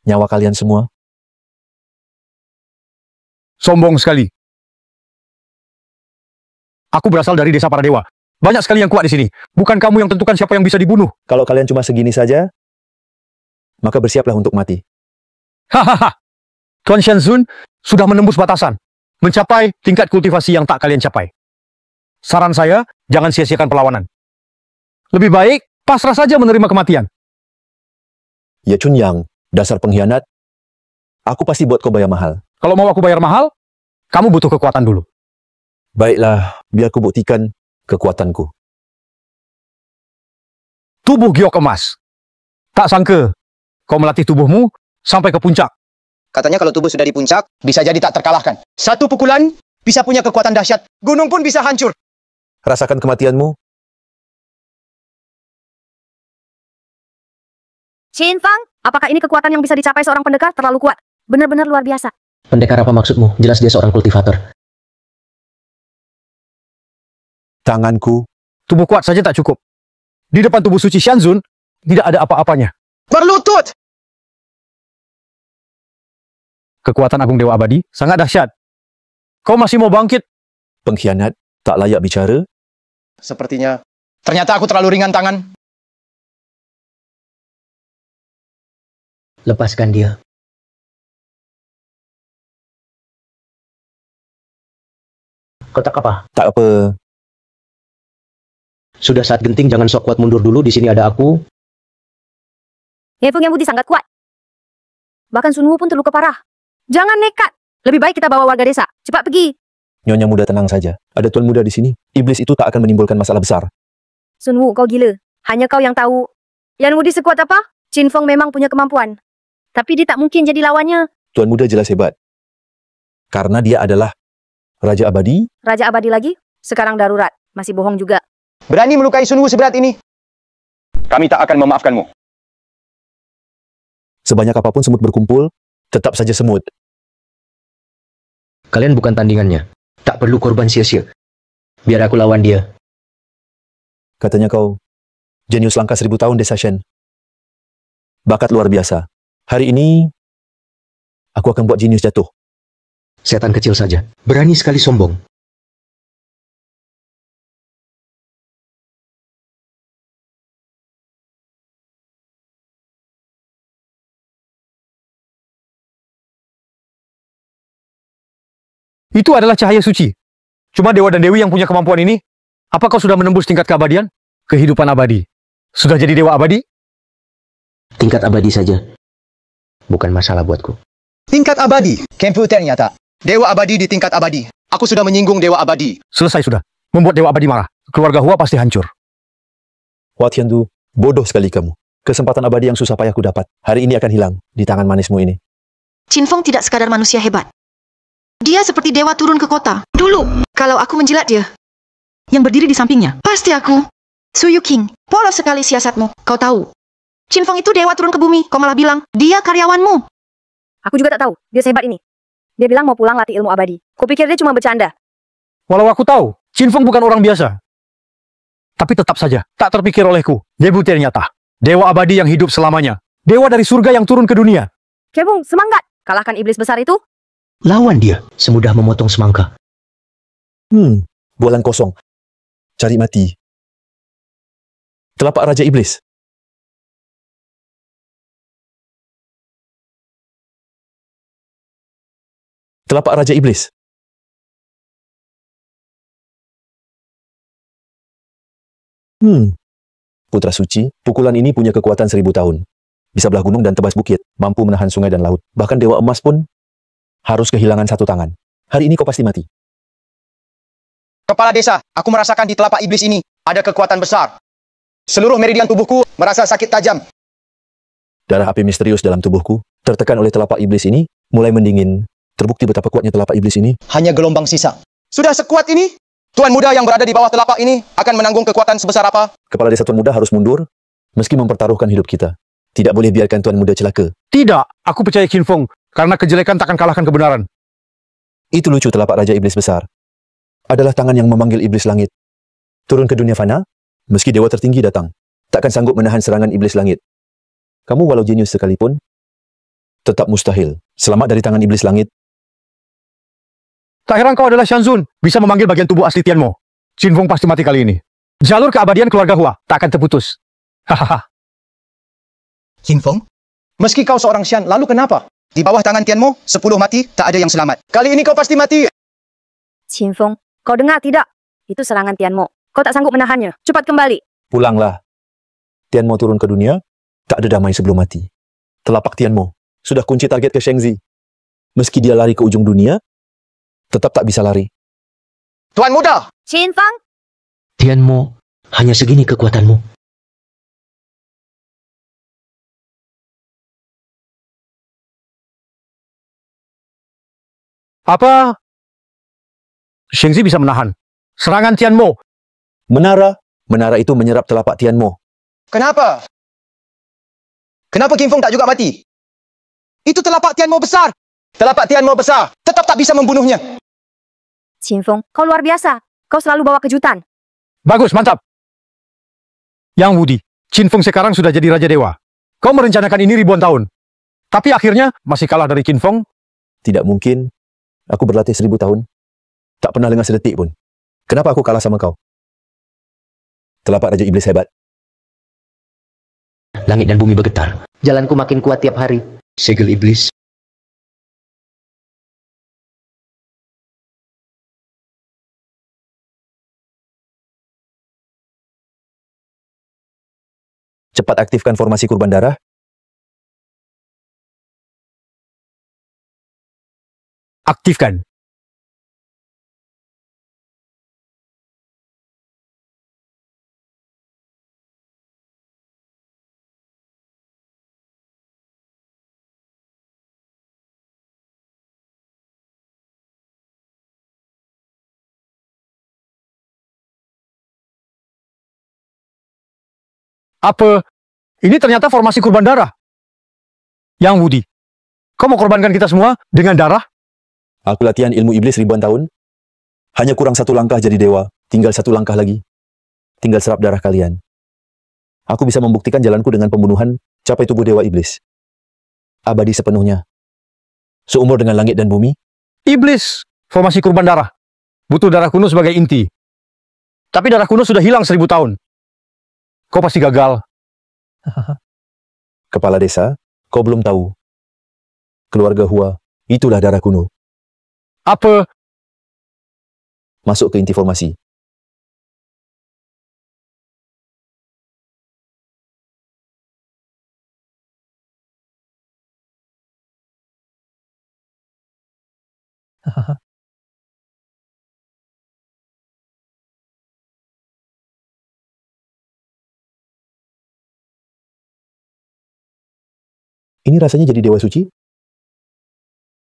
nyawa kalian semua. Sombong sekali. Aku berasal dari desa para dewa. Banyak sekali yang kuat di sini. Bukan kamu yang tentukan siapa yang bisa dibunuh. Kalau kalian cuma segini saja, maka bersiaplah untuk mati. Hahaha. Tuan Shenzun sudah menembus batasan. Mencapai tingkat kultivasi yang tak kalian capai. Saran saya, jangan sia-siakan perlawanan. Lebih baik, pasrah saja menerima kematian. Ya Chun Yang, dasar pengkhianat. Aku pasti buat kau bayar mahal. Kalau mau aku bayar mahal, kamu butuh kekuatan dulu. Baiklah, biar ku buktikan kekuatanku. Tubuh giok emas. Tak sangka, kau melatih tubuhmu sampai ke puncak. Katanya kalau tubuh sudah di puncak, bisa jadi tak terkalahkan. Satu pukulan bisa punya kekuatan dahsyat. Gunung pun bisa hancur. Rasakan kematianmu. Qin Feng, apakah ini kekuatan yang bisa dicapai seorang pendekar terlalu kuat? Benar-benar luar biasa. Pendekar apa maksudmu? Jelas dia seorang kultivator. Tanganku. Tubuh kuat saja tak cukup. Di depan tubuh suci Shenzun, tidak ada apa-apanya. Berlutut! Kekuatan Agung Dewa Abadi sangat dahsyat. Kau masih mau bangkit? Pengkhianat, tak layak bicara. Sepertinya, ternyata aku terlalu ringan tangan. Lepaskan dia. Kotak apa? Tak apa. Sudah saat genting, jangan sok kuat mundur dulu. Di sini ada aku. Ye Feng yang Budi sangat kuat. Bahkan Sun Wu pun terluka parah. Jangan nekat. Lebih baik kita bawa warga desa. Cepat pergi. Nyonya muda tenang saja. Ada tuan muda di sini. Iblis itu tak akan menimbulkan masalah besar. Sun Wu, kau gila. Hanya kau yang tahu. Yan Wudi sekuat apa? Qin Feng memang punya kemampuan. Tapi dia tak mungkin jadi lawannya. Tuan muda jelas hebat. Karena dia adalah Raja Abadi. Raja Abadi lagi? Sekarang darurat. Masih bohong juga. Berani melukai Sun Wu seberat ini? Kami tak akan memaafkanmu. Sebanyak apapun semut berkumpul, tetap saja semut. Kalian bukan tandingannya. Tak perlu korban sia-sia. Biar aku lawan dia. Katanya kau, jenius langkah 1000 tahun Desa Shen. Bakat luar biasa. Hari ini, aku akan buat jenius jatuh. Setan kecil saja. Berani sekali sombong. Itu adalah cahaya suci. Cuma dewa dan dewi yang punya kemampuan ini. Apa kau sudah menembus tingkat keabadian? Kehidupan abadi. Sudah jadi dewa abadi? Tingkat abadi saja. Bukan masalah buatku. Tingkat abadi. Kempu ternyata. Dewa abadi di tingkat abadi. Aku sudah menyinggung dewa abadi. Selesai sudah. Membuat dewa abadi marah. Keluarga Hua pasti hancur. Hua Tiandu, bodoh sekali kamu. Kesempatan abadi yang susah payah ku dapat. Hari ini akan hilang di tangan manismu ini. Qin Feng tidak sekadar manusia hebat. Dia seperti dewa turun ke kota. Dulu, kalau aku menjilat dia, yang berdiri di sampingnya, pasti aku. Su Yuking, polos sekali siasatmu. Kau tahu, Qin Feng itu dewa turun ke bumi. Kau malah bilang, dia karyawanmu. Aku juga tak tahu, dia sehebat ini. Dia bilang mau pulang latih ilmu abadi. Kupikir dia cuma bercanda. Walau aku tahu, Qin Feng bukan orang biasa. Tapi tetap saja, tak terpikir olehku. Debu ternyata. Dewa abadi yang hidup selamanya. Dewa dari surga yang turun ke dunia. Kebung, semangat! Kalahkan iblis besar itu. Lawan dia, semudah memotong semangka. Bualan kosong. Cari mati. Telapak Raja Iblis. Telapak Raja Iblis. Putra suci, pukulan ini punya kekuatan 1000 tahun. Bisa belah gunung dan tebas bukit, mampu menahan sungai dan laut. Bahkan Dewa Emas pun harus kehilangan satu tangan. Hari ini kau pasti mati. Kepala desa, aku merasakan di telapak iblis ini ada kekuatan besar. Seluruh meridian tubuhku merasa sakit tajam. Darah api misterius dalam tubuhku, tertekan oleh telapak iblis ini, mulai mendingin. Terbukti betapa kuatnya telapak iblis ini. Hanya gelombang sisa. Sudah sekuat ini, Tuan Muda yang berada di bawah telapak ini akan menanggung kekuatan sebesar apa? Kepala desa Tuan Muda harus mundur, meski mempertaruhkan hidup kita. Tidak boleh biarkan Tuan Muda celaka. Tidak, aku percaya Qin Feng, karena kejelekan takkan kalahkan kebenaran. Itu lucu telapak Raja Iblis besar. Adalah tangan yang memanggil iblis langit. Turun ke dunia fana, meski dewa tertinggi datang, takkan sanggup menahan serangan iblis langit. Kamu walau jenius sekalipun, tetap mustahil. Selamat dari tangan iblis langit. Tak heran kau adalah Shanzun, bisa memanggil bagian tubuh asli Tianmo. Qin Feng pasti mati kali ini. Jalur keabadian keluarga Hua tak akan terputus. Hahaha. Qin Feng? Meski kau seorang Xian, lalu kenapa? Di bawah tangan Tianmo, 10 mati, tak ada yang selamat. Kali ini kau pasti mati. Qin Feng, kau dengar tidak? Itu serangan Tianmo. Kau tak sanggup menahannya. Cepat kembali. Pulanglah. Tianmo turun ke dunia, tak ada damai sebelum mati. Telapak Tianmo sudah kunci target ke Shengzi. Meski dia lari ke ujung dunia, tetap tak bisa lari. Tuan Muda! Qin Feng! Tianmo, hanya segini kekuatanmu. Apa? Shengzi bisa menahan serangan Tianmo. Menara itu menyerap telapak Tianmo. Kenapa? Kenapa Qin Feng tak juga mati? Itu telapak Tianmo besar. Telapak Tianmo besar, tetap tak bisa membunuhnya. Qin Feng, kau luar biasa. Kau selalu bawa kejutan. Bagus, mantap. Yang Wudi, Qin Feng sekarang sudah jadi Raja Dewa. Kau merencanakan ini ribuan tahun. Tapi akhirnya masih kalah dari Qin Feng. Tidak mungkin. Aku berlatih 1000 tahun. Tak pernah lengah sedetik pun. Kenapa aku kalah sama kau? Telapak Raja Iblis hebat. Langit dan bumi bergetar. Jalanku makin kuat tiap hari. Segel iblis. Cepat aktifkan formasi kurban darah. Aktifkan. Apa? Ini ternyata formasi kurban darah. Yang Wudi, kau mau korbankan kita semua dengan darah? Aku latihan ilmu iblis ribuan tahun. Hanya kurang 1 langkah jadi dewa. Tinggal 1 langkah lagi. Tinggal serap darah kalian. Aku bisa membuktikan jalanku dengan pembunuhan capai tubuh dewa iblis. Abadi sepenuhnya. Seumur dengan langit dan bumi. Iblis, formasi kurban darah. Butuh darah kuno sebagai inti. Tapi darah kuno sudah hilang 1000 tahun. Kau pasti gagal. Kepala desa, kau belum tahu. Keluarga Hua, itulah darah kuno. Apa? masuk ke inti formasi. Ini rasanya jadi dewa suci?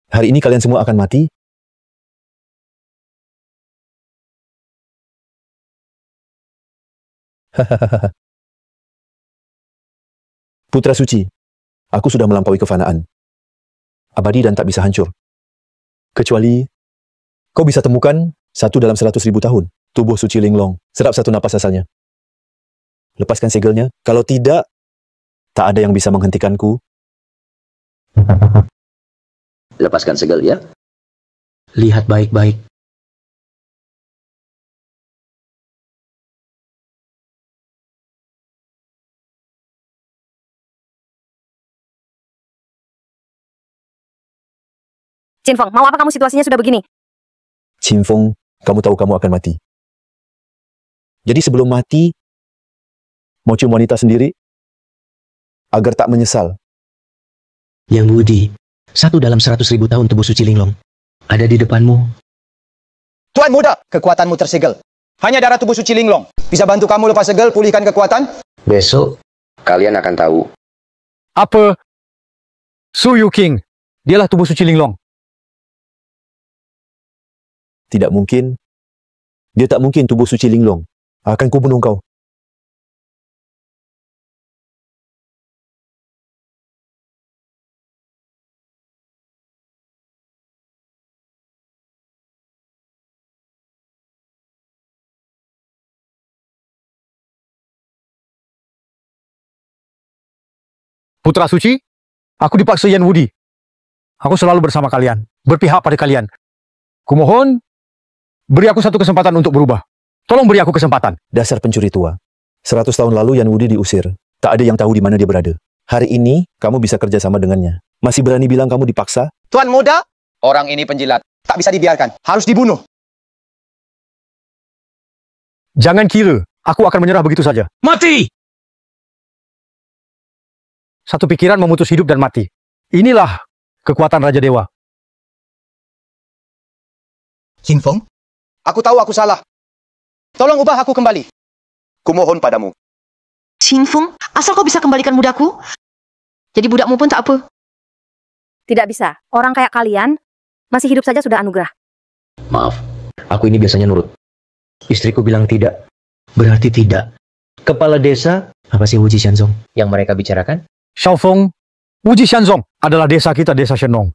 Hari ini kalian semua akan mati? Putra suci, aku sudah melampaui kefanaan. Abadi dan tak bisa hancur. Kecuali, kau bisa temukan 1 dalam 100.000 tahun. Tubuh suci Linglong, serap 1 napas asalnya. Lepaskan segelnya, kalau tidak, tak ada yang bisa menghentikanku. Lepaskan segel ya. Lihat baik-baik. Qin Feng, mau apa kamu situasinya sudah begini? Qin Feng, kamu tahu kamu akan mati. Jadi sebelum mati, mau cium wanita sendiri, agar tak menyesal. Yang Budi, 1 dalam 100.000 tahun tubuh suci Linglong ada di depanmu. Tuan muda, kekuatanmu tersegel. Hanya darah tubuh suci Linglong bisa bantu kamu lepas segel, pulihkan kekuatan. Besok, kalian akan tahu. Apa? Su Yuking, dialah tubuh suci Linglong. Tidak mungkin. Dia tak mungkin tubuh suci Linglong. Akan kubunuh kau. Putra suci, aku dipaksa Yan Wudi. Aku selalu bersama kalian, berpihak pada kalian. Kumohon, beri aku 1 kesempatan untuk berubah. Tolong beri aku kesempatan. Dasar pencuri tua. 100 tahun lalu Yan Wudi diusir. Tak ada yang tahu di mana dia berada. Hari ini, kamu bisa kerja sama dengannya. Masih berani bilang kamu dipaksa? Tuan muda, orang ini penjilat. Tak bisa dibiarkan. Harus dibunuh. Jangan kira, aku akan menyerah begitu saja. Mati! Satu pikiran memutus hidup dan mati. Inilah kekuatan Raja Dewa. Qin Feng, aku tahu aku salah. Tolong ubah aku kembali. Kumohon padamu. Qin Feng, asal kau bisa kembalikan mudaku, jadi budakmu pun tak apa. Tidak bisa. Orang kayak kalian, masih hidup saja sudah anugerah. Maaf, aku ini biasanya nurut. Istriku bilang tidak. Berarti tidak. Kepala desa, apa sih Wuji Xianzong yang mereka bicarakan? Xiaofeng, Wuji Xianzong adalah desa kita, desa Shenong.